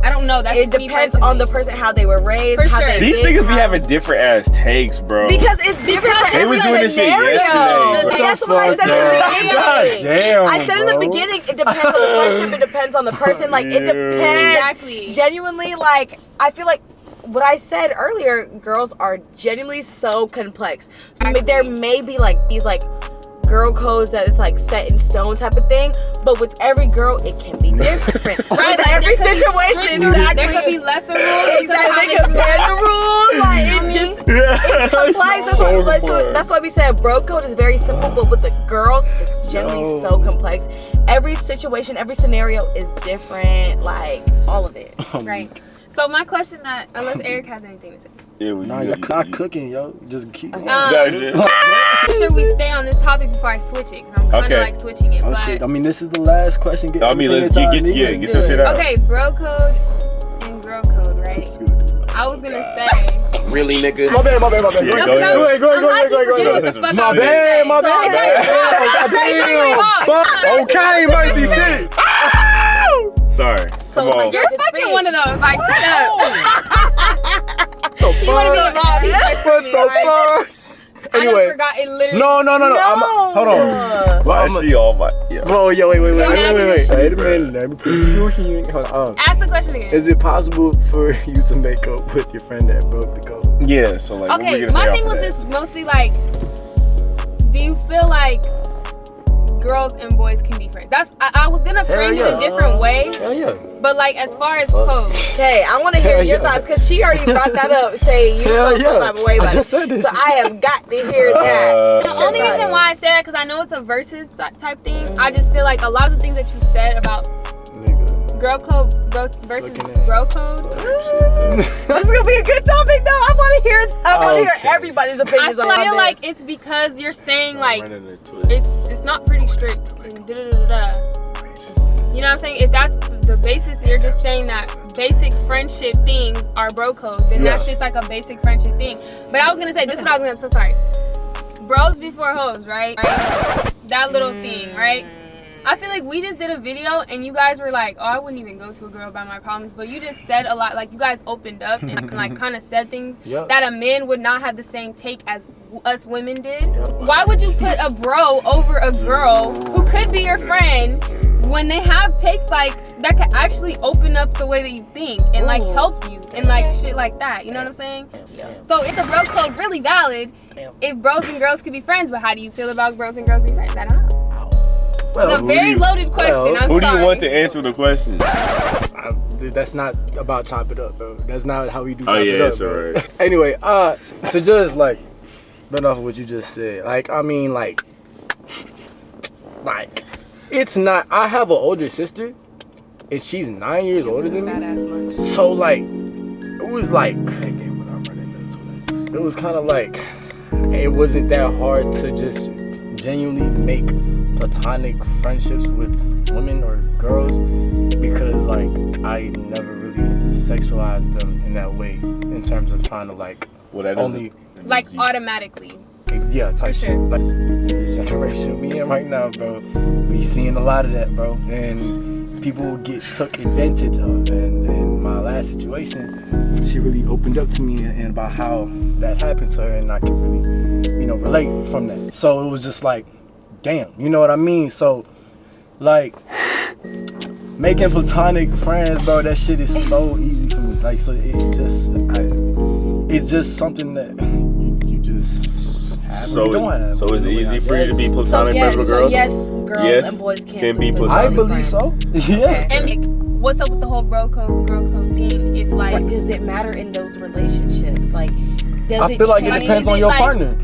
I don't know. That's it just me depends personally. on the person, how they were raised. For how sure. they These did, niggas be having different ass takes, bro. Because it's different for They was every doing this shit scenario. yesterday. That's what I said in the beginning. God damn, I said in the beginning, it depends on the friendship. It depends on the person. Like it depends. Exactly. Genuinely, like I feel like what I said earlier, girls are genuinely so complex. So there may be like these like girl codes that is like set in stone type of thing, but with every girl it can be different. Right, With like, every there could be situation, strict- exactly. There could be lesser rules. Exactly, they compare the rules. Like it just it's complex. That's why we said bro code is very simple, but with the girls, it's generally so complex. Every situation, every scenario is different. Like all of it. Right. So my question, that unless Eric has anything to say, Nah, you're not cooking, yo. Just keep. That shit. I'm sure we stay on this topic before I switch it. 'Cause I'm kind of Okay. like switching it. Oh but shit! I mean, this is the last question. I mean, let's get your shit out. okay, bro code and girl code, right? I was gonna say. Really, nigga? My bad. Yeah, No, go 'cause ahead. Go ahead. I'm not go forgetting ahead. what the fuck My I was bad, gonna say. my bad. So it's like, Okay, mercy shit. Sorry. So Come on. like, you're fucking one of those. Like, shut up. You want to be involved? What the fuck? I Anyway, just forgot it literally. no. Hold on. Why is she all my? Yeah. Bro, yo, wait. Yo, now Wait a minute. Let me put you here. Hold on. Ask the question again. Is it possible for you to make up with your friend that broke the code? Yeah. So like, what Okay, we gonna say my off thing of was that? just mostly like, do you feel like girls and boys can be friends? I was gonna frame it a different way, Hell yeah. but like as far as codes, okay, I want to hear Hell your yeah. thoughts because she already brought that up. Saying you Hell feel some yeah. type of way I about just it. said this. So I have got to hear that. the only reason why I say that because I know it's a versus type thing. I just feel like a lot of the things that you said about Nigga. girl code versus Looking at- bro code. This is gonna be a good topic. No, I want to hear. I want to hear Okay. everybody's I opinions on feel this. like it's because you're saying like Running into it. it's not pretty strict and da-da-da-da-da. You know what I'm saying? If that's the basis, you're just saying that basic friendship things are bro code, then that's Yes. just like a basic friendship thing. But I was gonna say, this is what I was gonna, I'm so sorry. Bros before hoes, right? That little thing, right? I feel like we just did a video and you guys were like, oh, I wouldn't even go to a girl about my problems. But you just said a lot, like you guys opened up and like kind of said things that a man would not have the same take as us women did. Why would you put a bro over a girl who could be your friend when they have takes like that can actually open up the way that you think and like help you and like shit like that? You know what I'm saying? So if the bro code really valid, if bros and girls could be friends, but how do you feel about bros and girls being friends? I don't know. It's a very loaded question. I'm Who do sorry. you want to answer the question? That's not about chop it up, bro. That's not how we do Oh, chop yeah, it up. it's bro. alright. Anyway, to just like build off of what you just said, like I mean, like it's not. I have an older sister, and she's 9 years older than me. So like, it was like it was kind of like it wasn't that hard to just genuinely make platonic friendships with women or girls because like I never really sexualized them in that way in terms of trying to like Well, that only Like automatically. yeah type For shit. sure. Like, in this generation we in right now, bro, we seeing a lot of that, bro, and people get took advantage of. And in my last situation, she really opened up to me and about how that happened to her, and I can really relate from that. So it was just like, damn, you know what I mean? So Like, making platonic friends, bro, that shit is so easy for me. Like, so it's just something that you just have So, or you don't have. so is it easy for you to be So platonic friends with girls? yes, girls Yes, and boys can can be be platonic. I believe so. Yeah. And like, what's up with the whole bro code, girl code thing? If like, What does it matter in those relationships? Like, does I feel like it change? depends on your Like- partner.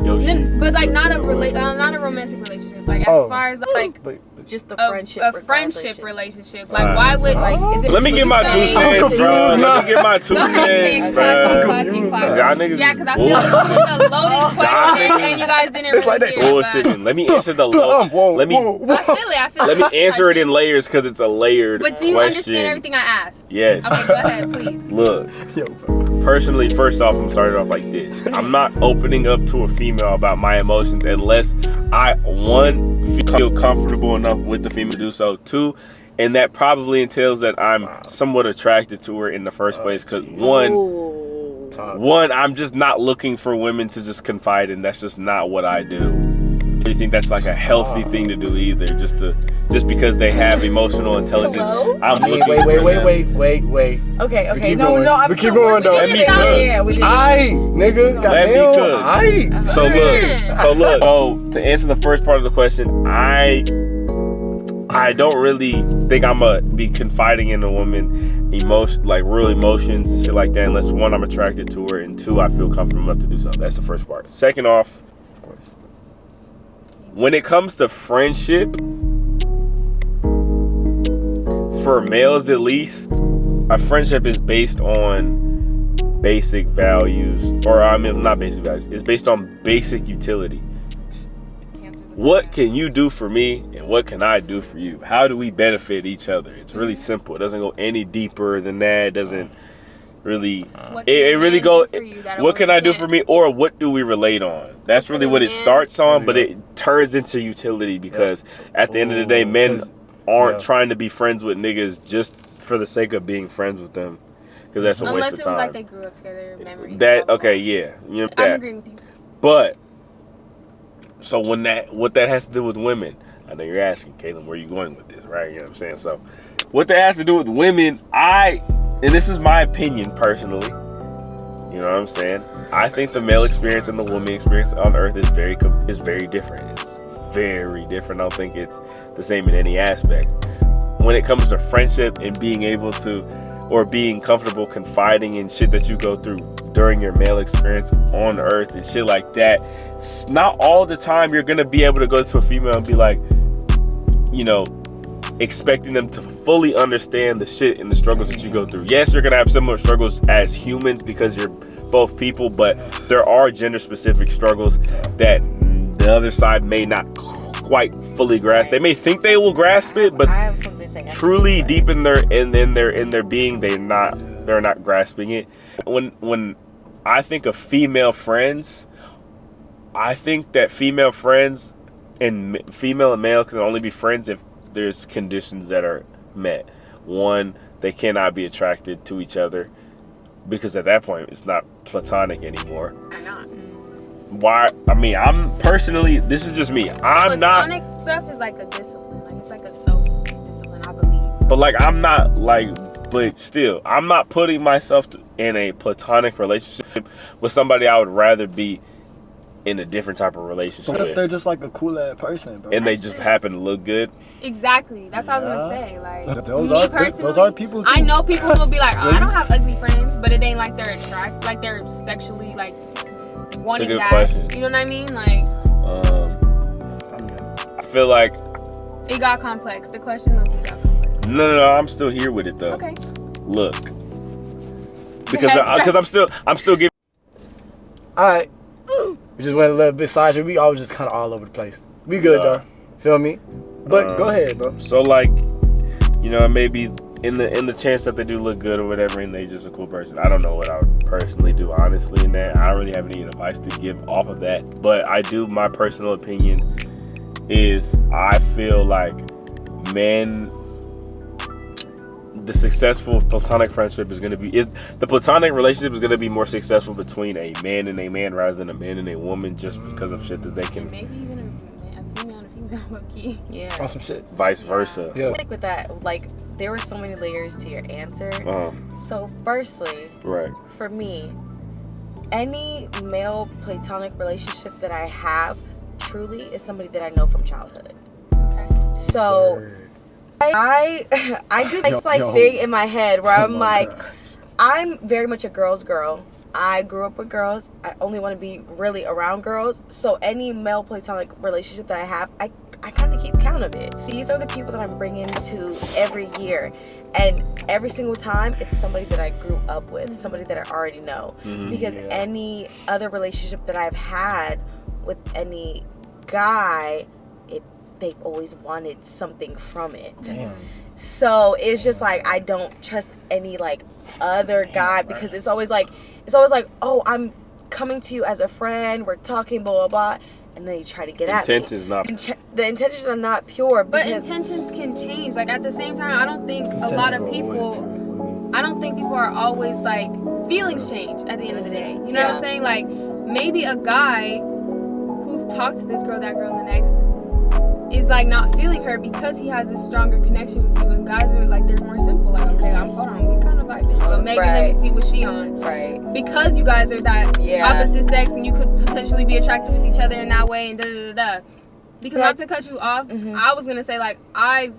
Yo, shit. but like not a romantic relationship. Like as far as like But just the a friendship, friendship relationship. Alright, Like why would Like, is it Let me get my 2 I'm cents, confused bro. now. Let me get my 2 Go ahead, cents, Nick. bro. Y'all niggas Yeah, is because I feel like it was a loaded question niggas- and you guys didn't It's really like that. hear it, bullshitting. Let me answer the whoa, let me whoa, whoa. I feel it. let me answer it in layers because it's a layered But do you question. understand everything I asked? Yes. Okay, go ahead, please. Look, Yo, bro. personally, first off, I'm starting off like this. I'm not opening up to a female about my emotions unless I, one, feel comfortable enough with the female to do so. Two, and that probably entails that I'm somewhat attracted to her in the first place. Because one, I'm just not looking for women to just confide in. That's just not what I do. I really think that's like a healthy thing to do either. Just because they have emotional intelligence. Hello? I'm looking for them. Wait. Okay. keep No, going. I'm We keep still going, though. we're Let me still- cook. Yeah, we Aight, nigga. Let me cook. Aight. So look. So to answer the first part of the question, I don't really think I'ma be confiding in a woman real emotions and shit like that unless one, I'm attracted to her, and two, I feel comfortable enough to do so. That's the first part. Second off, Of course. when it comes to friendship, for males at least, a friendship is based on basic values, or I mean not basic values, it's based on basic utility. What can you do for me and what can I do for you? How do we benefit each other? It's really simple. It doesn't go any deeper than that. It doesn't really What it can really men go do for you that a what can woman I do can't? for me, or what do we relate on? That's really what it starts on, but it turns into utility because at the end of the day, men aren't trying to be friends with niggas just for the sake of being friends with them, because that's a Unless waste of it time. was like they grew up together, memories. That blah, blah, okay, blah. yeah, you know I'm that. agreeing with you. But so what that has to do with women? I know you're asking, Caitlin, where are you going with this, right? You know what I'm saying? So what that has to do with women, and this is my opinion personally, you know what I'm saying? I think the male experience and the woman experience on Earth is very different. It's very different. I don't think it's the same in any aspect. When it comes to friendship and being able to, or being comfortable confiding in shit that you go through during your male experience on Earth and shit like that, it's not all the time you're gonna be able to go to a female and be like, you know, expecting them to fully understand the shit and the struggles that you go through. Yes, you're gonna have similar struggles as humans because you're both people, but there are gender specific struggles that the other side may not quite fully grasp. They may think they will grasp it, but I have something to say. truly deep in their being, they're not grasping it. When I think of female friends, I think that female friends and female and male can only be friends if there's conditions that are met. One, they cannot be attracted to each other, because at that point it's not platonic anymore. Why not? Why? I mean, I'm personally, this is just me. I'm not. Platonic stuff is like a discipline. Like it's like a self-discipline, I believe. But like, I'm not like, but still, I'm not putting myself in a platonic relationship with somebody I would rather be in a different type of relationship What if they're with. just like a cool ass person, bro? And they just happen to look good. Exactly. That's what I was gonna say. Like Those are people too. I know people who will be like, I don't have ugly friends, but it ain't like they're like they're sexually like wanting good that. question. You know what I mean? Like I feel like it got complex. The question low-key got complex. no, I'm still here with it though. Okay. Look, because I'm still giving. All right. We just went a little bit sidetracked. We all just kind of all over the place. We good though. Feel me? But go ahead, bro. So like, you know, maybe in the chance that they do look good or whatever, and they just a cool person. I don't know what I would personally do, honestly, in that. I don't really have any advice to give off of that. But I do, my personal opinion is I feel like the successful platonic friendship the platonic relationship is going to be more successful between a man and a man rather than a man and a woman, just because of shit that they can. Maybe even a female and a female. female, low key. Yeah. On some shit. Vice versa. Yeah. Like with that, like there were so many layers to your answer. So firstly, Right. for me, any male platonic relationship that I have truly is somebody that I know from childhood. So Word. I do this like Yo. thing in my head where I'm Oh my like, gosh. I'm very much a girl's girl. I grew up with girls. I only want to be really around girls. So any male platonic relationship that I have, I kind of keep count of it. These are the people that I'm bringing to every year. And every single time, it's somebody that I grew up with, somebody that I already know. Because Yeah. any other relationship that I've had with any guy, they've always wanted something from it. Damn. So it's just like I don't trust any like other guy because it's always like, oh, I'm coming to you as a friend, we're talking, blah blah blah, and then you try to get at me. Intentions not. The intentions are not pure. But Because intentions can change. Like at the same time, I don't think a Intentions lot of will always people. be- I don't think people are always like feelings change at the end of the day. You know what Yeah. I'm saying? Like maybe a guy who's talked to this girl, that girl, and the next is like not feeling her because he has this stronger connection with you. And guys are like they're more simple. Like okay, hold on, we kind of vibing. So maybe let me Right. see what she on. right. Because you guys are that Yeah. opposite sex and you could potentially be attracted with each other in that way and da da da da. Because Yeah. not to cut you off, I was gonna say like I've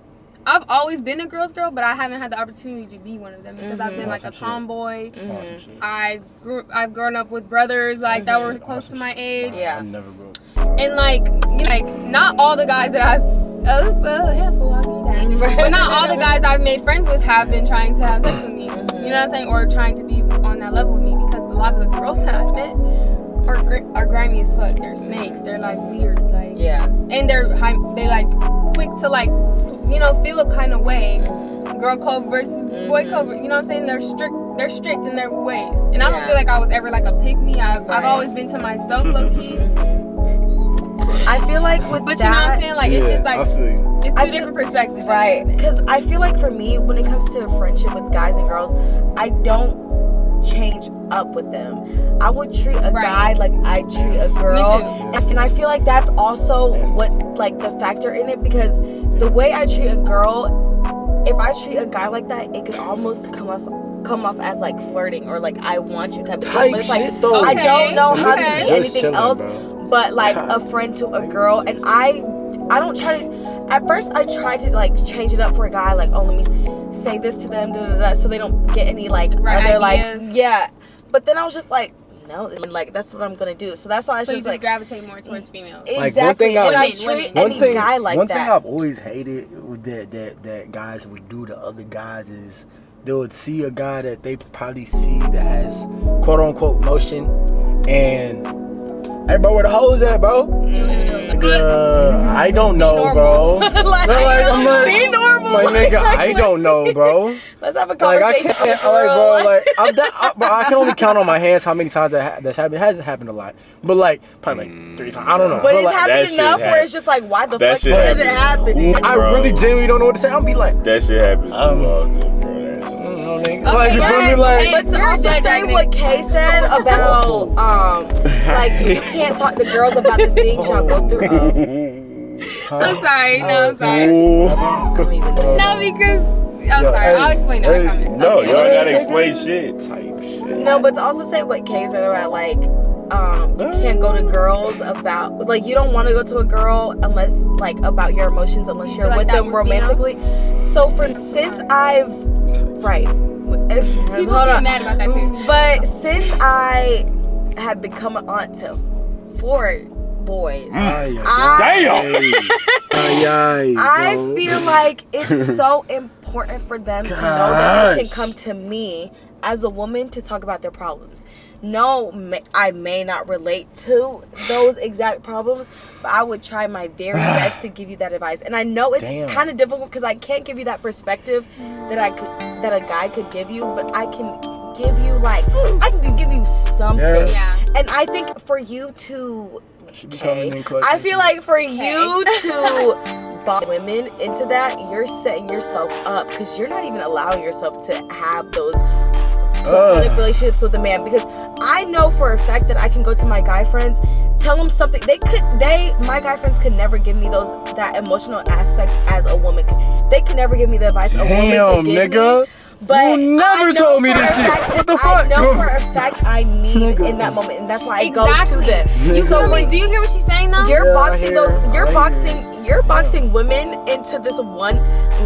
always been a girl's girl, but I haven't had the opportunity to be one of them because I've been like a Awesome shit. tomboy. Awesome shit. I've grown up with brothers like that were close to my age, Yeah. I never broke. and like not all the guys that I've but not all the guys I've made friends with have been trying to have sex with me. You know what I'm saying, or trying to be on that level with me because a lot of the girls that I've met are grimy as fuck. They're snakes. They're like weird, like Yeah. and they like quick to like feel a kind of way. Girl code versus boy code. You know what I'm saying? They're strict in their ways, and I don't Yeah. feel like I was ever like a pick me. I've always been to myself, low key. I feel like with But that, you know what I'm saying? Like it's just like I feel you. it's I two feel- different perspectives. right? Because I feel like for me, when it comes to friendship with guys and girls, I don't change up with them. I would treat a guy like I treat a girl. Me And I feel like that's also what like the factor in it, because the way I treat a girl, if I treat a guy like that, it could almost come off as like flirting or like I want you type of thing. But it's like shit, though. I don't know how to Okay. be Just anything chilling, else bro. but like a friend to a girl. And I don't try to. At first, I tried to like change it up for a guy, like, oh, let me say this to them, so they don't get any like other like ideas. yeah. But then I was just like, no, like that's what I'm gonna do. So that's why I So you just just like gravitate more towards females. Like, one exactly. thing And I Women, treat women. any guy like one that. thing I've always hated with that guys would do to other guys is they would see a guy that they probably see that has quote unquote motion, and hey bro, where the hoes at, bro? I don't know, bro. like, I'm like, be normal. my nigga, I don't know, bro. Let's have a Like I conversation. can't, like bro, like bro, I can only count on my hands how many times that's happened. It hasn't happened a lot, but like probably like 3 times. I don't know. But it's like, happened that shit enough where happens. it's just like, why the That fuck shit is it happens. happening? I Bro. really genuinely don't know what to say. I'll be like, That shit happens too often, bro. That shit. like you feel me, like. But to You're also dead, say Nick. what Kay said about like you can't talk to girls about the things y'all go through. I'm sorry. No, I'm sorry. I don't even know. No, because I'm Yo, sorry. hey, I'll explain that. hey, I promise. No, Okay. you don't gotta explain shit. Type shit. No, but to also say what Kay said about like you can't go to girls about like you don't want to go to a girl unless like about your emotions unless you're like with that them with romantically. So since I've right. People Hold get on. mad about that too. But since I have become an aunt to 4 boys, Damn. I feel like it's so important for them to know that they can come to me as a woman to talk about their problems. No, I may not relate to those exact problems, but I would try my very best to give you that advice. And I know it's Damn. kind of difficult because I can't give you that perspective that a guy could give you, but I can give you give you something. Yeah. And I think for you to She be coming in clutch. I feel like for you to box women into that, you're setting yourself up because you're not even allowing yourself to have those platonic relationships with a man, because I know for a fact that I can go to my guy friends, tell them something. My guy friends could never give me that emotional aspect as a woman. They could never give me the advice a woman could give nigga. me. But you never told me this shit. What the fuck? I know for a fact I need in that moment, and that's why I go to them. Do you hear what she's saying though? You're boxing women into this one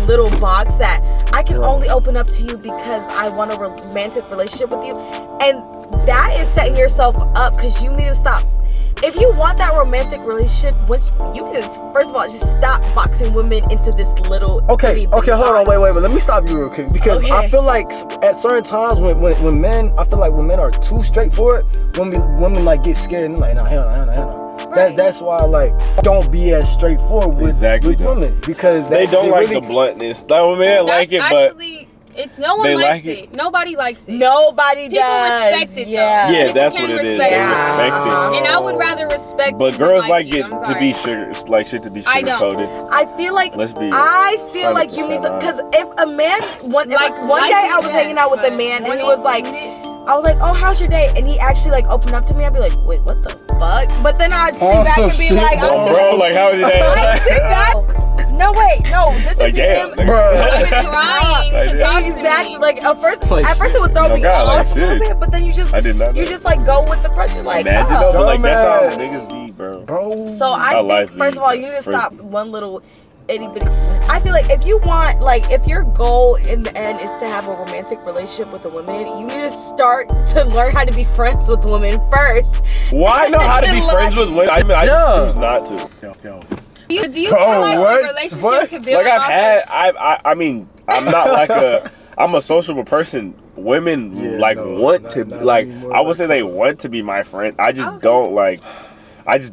little box that I can only open up to you because I want a romantic relationship with you, and that is setting yourself up, because you need to stop. If you want that romantic relationship, which you need to, first of all, just stop boxing women into this little. Okay, hold on, wait, but let me stop you real quick, because I feel like at certain times when men, I feel like when men are too straightforward, women like get scared and like, nah, hell no. Right. That's why, like, don't be as straightforward with women, because they don't like the bluntness. Like, men like it, actually, but no one likes it. Nobody likes it. Nobody People does. respect it, yeah. though. Yeah, People that's can what it is. They respect respect it. And I would rather respect. But girls like it I'm to sorry. be sugar, like shit to be sugar coated. I feel like you need to, because if a man one day I was hanging out with a man and he was like, I was like, oh, how's your day? And he actually like opened up to me. I'd be like, wait, what the fuck? But then I'd sit back and be like, bro, like, how was your day? I'd sit back. No, wait, no, this like, is damn, him. bro. Trying to talk Exactly. to me. Like at first it would throw me off a little bit, but then you just like go with the pressure. Like, imagine though, but like that's how niggas be, bro. So I think first of all, you need to stop one little itty bitty. I feel like if your goal in the end is to have a romantic relationship with a woman, you need to start to learn how to be friends with women first. Why know how to be friends with women? I mean, I just choose not to. Do you feel like a relationship can build like I mean, I'm not like I'm a sociable person. Women want to like, I would say they want to be my friend. I just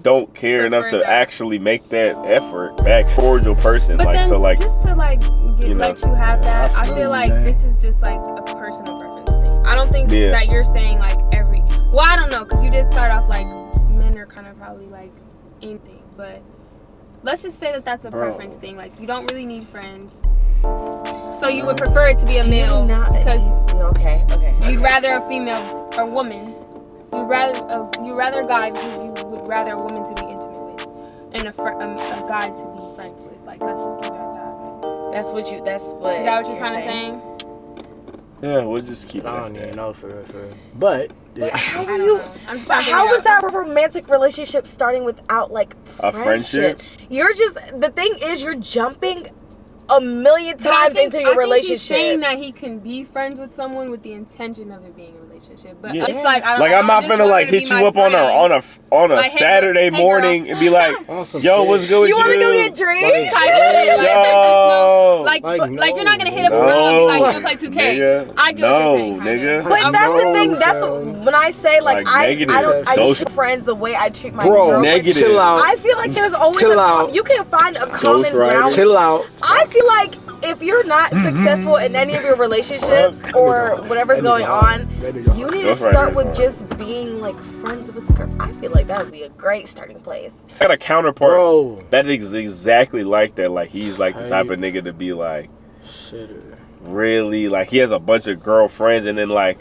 don't care enough to actually make that effort back. Cordial person, but like, then so like, just to like let you have that. I feel like this is just like a personal preference thing. I don't think that you're saying like well, I don't know, because you did start off like men are kind of probably like anything, but let's just say that that's a preference thing. Like, you don't really need friends, so you would prefer it to be a male because you'd rather a female or woman. You'd rather a guy because you would rather a woman to be intimate with, and a guy to be friends with. Like, let's just keep it at that. That's what. Is that what you're kind of saying? Yeah, we'll just keep it. I don't even know for real. But how are you? How is that a romantic relationship starting without like a friendship? You're the thing is you're jumping a million times into your relationship. He's saying that he can be friends with someone with the intention of it being a relationship, but it's like I'm not finna like hit you up on a Saturday morning and be like, yo, what's good with you? You wanna go get drinks? Like you're not gonna hit up a girl and be like, you wanna play 2K. Nigga, I get what you're saying. Nigga. But that's the thing. That's when I say like I treat friends the way I treat my girlfriend. Chill out. I feel like there's always you can find a common ground. Chill out. I feel like if you're not successful in any of your relationships or whatever's going on, you need to start with just being like friends with girls. I feel like that would be a great starting place. I got a counterpart that is exactly like that. Like, he's like the type of nigga to be like, really, like, he has a bunch of girlfriends and then like,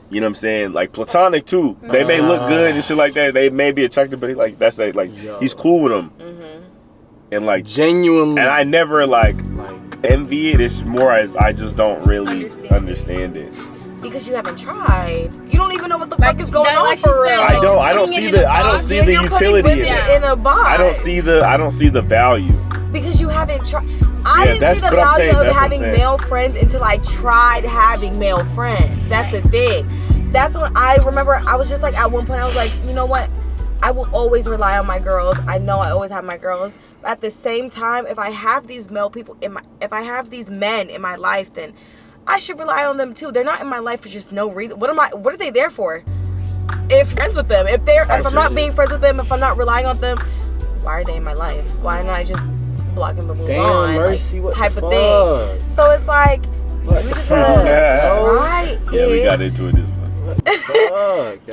you know what I'm saying, like platonic too. They may look good and shit like that. They may be attractive, but like that's like he's cool with them. And like genuinely, and I never like envy it. It's more as I just don't really understand it. Because you haven't tried. You don't even know what the fuck is going on for real. I don't see the utility in it. In a box. I don't see the value. Because you haven't tried. I didn't see the value of having male friends until I tried having male friends. That's the thing. That's when I remember I was just like, at one point I was like, you know what? I will always rely on my girls. I know I always have my girls. But at the same time, if I have these male people if I have these men in my life, then I should rely on them too. They're not in my life for just no reason. What are they there for? If friends with them, if I'm not being friends with them, if I'm not relying on them, why are they in my life? Why not I just block them and move on? Mercy, like, type of thing. So it's like we just gotta try it. Yeah, we got into it this one.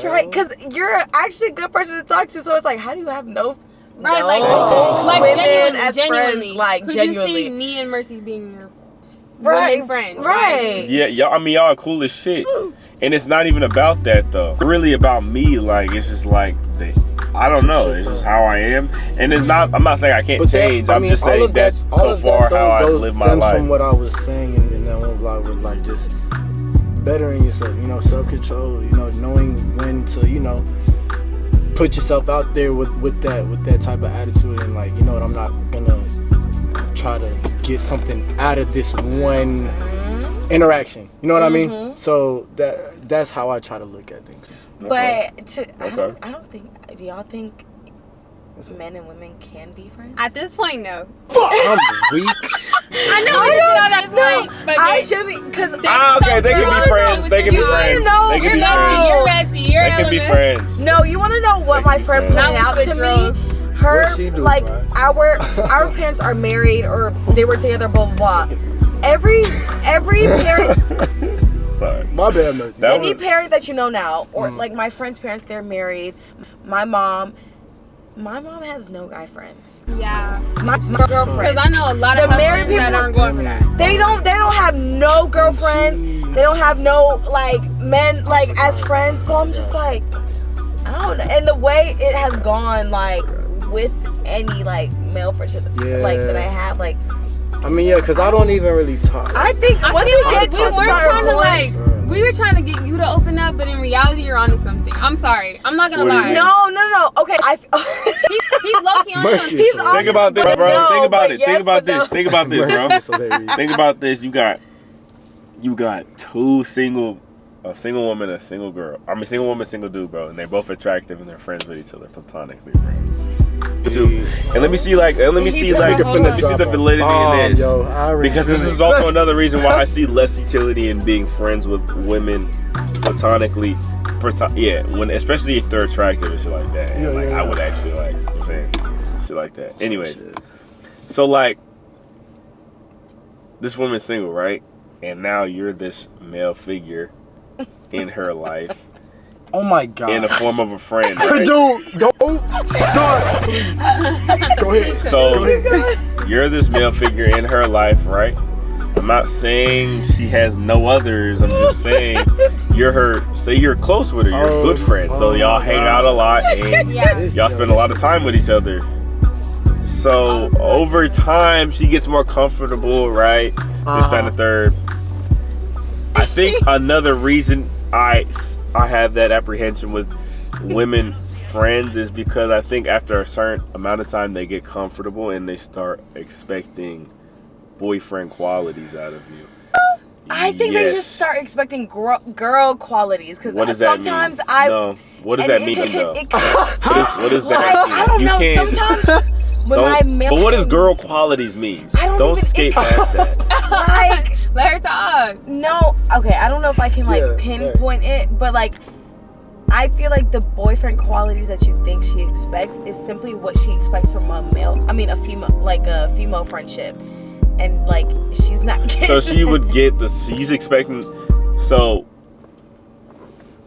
Try, because you're actually a good person to talk to. So it's like, how do you have no like women as genuinely. friends? Like, could genuinely. you see me and Mercy being your women friends? Right. Yeah, y'all. I mean, y'all are cool as shit. And it's not even about that though. It's really about me. Like it's just like I don't know. It's just how I am, and it's not. I'm not saying I can't But change. I I'm mean, just all saying of that- that's all so of far that, though, how I those live my stems life. from what I was saying in that one vlog with like just bettering yourself, you know, self-control, you know, knowing when to, you know, put yourself out there with that type of attitude, and like, you know what, I'm not gonna try to get something out of this one interaction. You know what I mean? So that's how I try to look at things. But Okay. I don't think. Do y'all think men and women can be friends? At this point, no. I'm weak. I know that's right, but I yeah. genuinely, because Okay, they can be friends. They can be You wanna friends. know- They can You're be messy. friends. You're messy. You're They can be element. friends. no, you want to know what They my can be friend friends. pointed Now out we to switch me? roles. Her, What'd she do, like, bro? our parents are married or they were together, blah, blah, blah. Every parent, Sorry. My bad, Mercy. That any was- parent that you know now, or like my friend's parents, they're married. My mom has no guy friends. Yeah. My girlfriend. Because I know a lot of The married husbands that people- aren't going for that. They don't have no girlfriends. They don't have no like men like as friends. So I'm just like, I don't know. And the way it has gone, like with any like male friendship like that I have, like I mean, yeah, because I don't even really talk. I think I once feel you like get to we a were certain trying to point, we were trying to get you to open up, but in reality, you're onto something. I'm sorry. I'm not gonna What do you lie. mean? no. Okay, He's low-key onto Mercy. something. he's on Think about this, but bro. no, Think about but it. yes, Think about but no. this. Think about this, Mercy bro. is hilarious. Think about this. You got a single woman, a single girl. I mean, single woman, single dude, bro, and they're both attractive and they're friends with each other platonically, bro. And let me see the validity in this, because this is also another reason why I see less utility in being friends with women platonically. Especially if they're attractive and shit like that. And, I would actually like, you know what I'm saying, shit like that. Anyways, so like, this woman's single, right? And now you're this male figure in her life Oh my God. in the form of a friend, right? Dude, don't start. Please. Go ahead. So you're this male figure in her life, right? I'm not saying she has no others. I'm just saying say you're close with her. You're a good friend. So y'all hang out a lot and Yeah. y'all spend a lot of time with each other. So over time, she gets more comfortable, right? This, that, and the third. I think another reason I have that apprehension with women friends is because I think after a certain amount of time they get comfortable and they start expecting boyfriend qualities out of you. I think they just start expecting girl qualities because What does that sometimes mean? What does that mean though? What does like, that mean? I don't You know. can't just- Sometimes when my male, But what does girl qualities mean? I don't Don't even- skate past that. like Let her talk. no, okay, I don't know if I can like Yeah, pinpoint it, but like I feel like the boyfriend qualities that you think she expects is simply what she expects from a female friendship, and like she's not getting. So she would get she's expecting,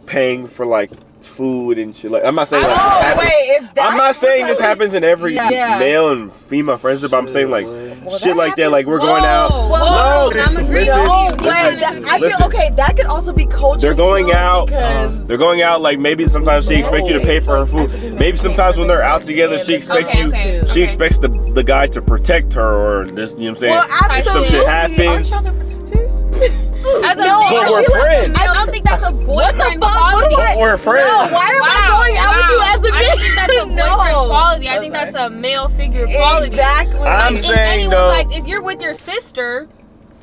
paying for like food and shit. Like, I'm not saying like Oh happens- wait, if that's I'm not saying this happens in every Yeah. male and female friendship. I'm saying like shit that like that. Like we're going out. Whoa, No, I'm agreeing listen, with you. listen, I feel listen. okay. That could also be culture. They're going out. because They're going out. Like maybe sometimes she expects you to pay for her food. Maybe sometimes when they're out together, she expects Okay, you. okay, She okay. expects the guy to protect her or this. You know what I'm saying? well, If some absolutely. shit happens. Aren't y'all the protectors? As a No, male, but we're I feel like friends. I don't think that's a boyfriend quality. But we're friends. No, why am I going out with you as a I don't think that's a boyfriend No. quality. I think that's a male figure quality. Exactly. I'm Like, saying, if anyone's though- like, if you're with your sister,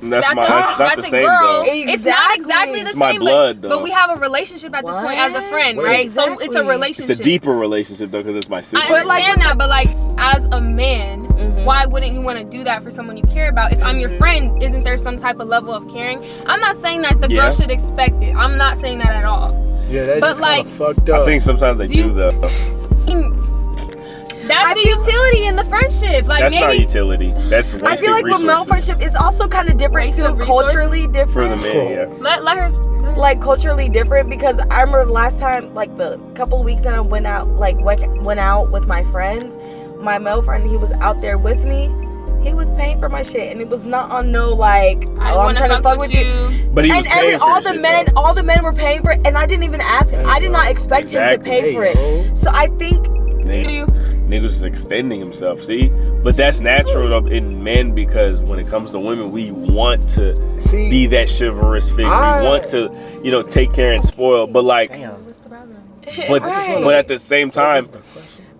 That's not the that's a same girl. though. It's not exactly the It's my same, blood, but though. we have a relationship at this point as a friend, What? right? So it's a Exactly. relationship. It's a deeper relationship though, because it's my sister. I understand that, but like as a man, why wouldn't you want to do that for someone you care about? If I'm your friend, isn't there some type of level of caring? I'm not saying that the girl should expect it. I'm not saying that at all. Yeah, that's But, just kind like, of fucked up. I think sometimes they do though. That's the utility in the friendship. Like That's not maybe utility. That's wasting I feel like with male resources friendship is also kind of different Waste too, of resources? culturally for the different. man. Yeah. let her. Like culturally different because I remember the last time, like the couple of weeks that I went out, like went out with my friends. My male friend, he was out there with me. He was paying for my shit, and it was not on no like, I'm trying to fuck with you. But he was paying for all the men were paying for it, and I didn't even ask him. I did not expect him to pay for it. So I think niggas was extending himself. See, but that's natural in men because when it comes to women, we want to be that chivalrous figure. We want to, take care and spoil. But like, but at the same time,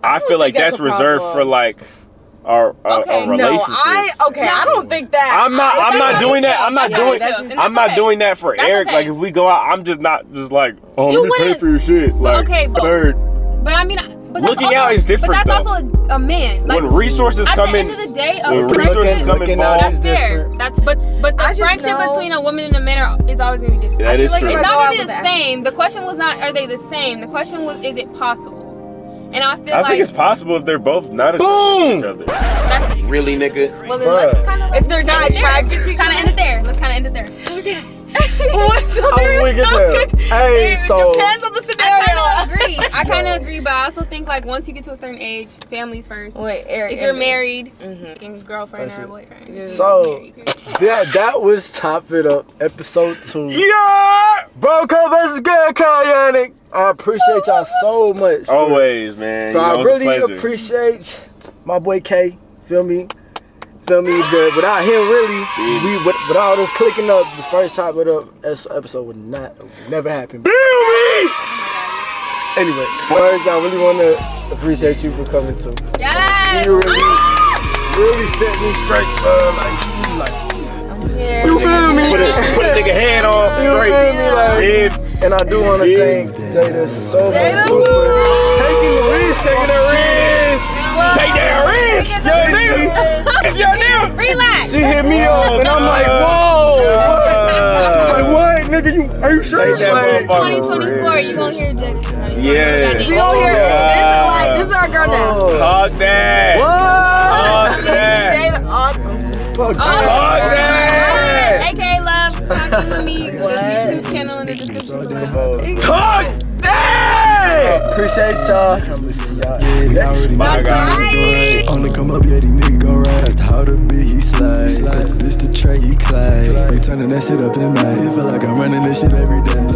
I feel like that's reserved for like. Our relationship. No, I don't think that. I'm not doing that. I'm not doing that for Eric. Okay. Like if we go out, I'm just not like, oh, let me pay for your shit. Like, but I mean, looking out is different. But that's though. also a man. Like, when resources come in, at the end of the day, when resources come involved, that's fair. But the friendship between a woman and a man is always gonna be different. That is true. It's not gonna be the same. The question was not, are they the same? The question was, is it possible? And I think it's possible if they're both not attracted to each other. That's Really, nigga? Well, then let's kind of if they're not attracted to each other. Kind of end it there. Let's kind of end it there. Okay. I'm weak as hell. Hey, so depends on the scenario. I kind of agree, but I also think like once you get to a certain age, families first. Wait, Eric, if you're married, girlfriend or boyfriend. Yeah. So that was Chop It Up episode 2. Yeah, Bro code versus girl code, Yannick. I appreciate y'all so much. Always, man. So I really appreciate my boy K. Feel me? Without him, really, with all this clicking up, this first Chop It Up episode would never happen. Feel me? Anyway, first, I really want to appreciate you for coming too. Yes. You really set me straight, you feel me? Put a nigga head on straight. And I do want to thank Jada so much for taking the risk. Take that risk, yo nigga. It's your nigga. Relax. She hit me up, and I'm like, whoa. I'm like, what, nigga? Are you sure? 2024, you gonna hear Jada. Yeah. We gonna hear it. This is our girl now. Talk that. What? Talk that. Fuck Talk that. AK Love, talking with me. This YouTube channel in the description below. Talk that. Appreciate y'all. I'm gonna see y'all next My God. On the come up, yeah, these niggas go right. That's how the beat he slide. That's the bitch the tray he clay. We turning that shit up in my head. Feel like I'm running this shit every day.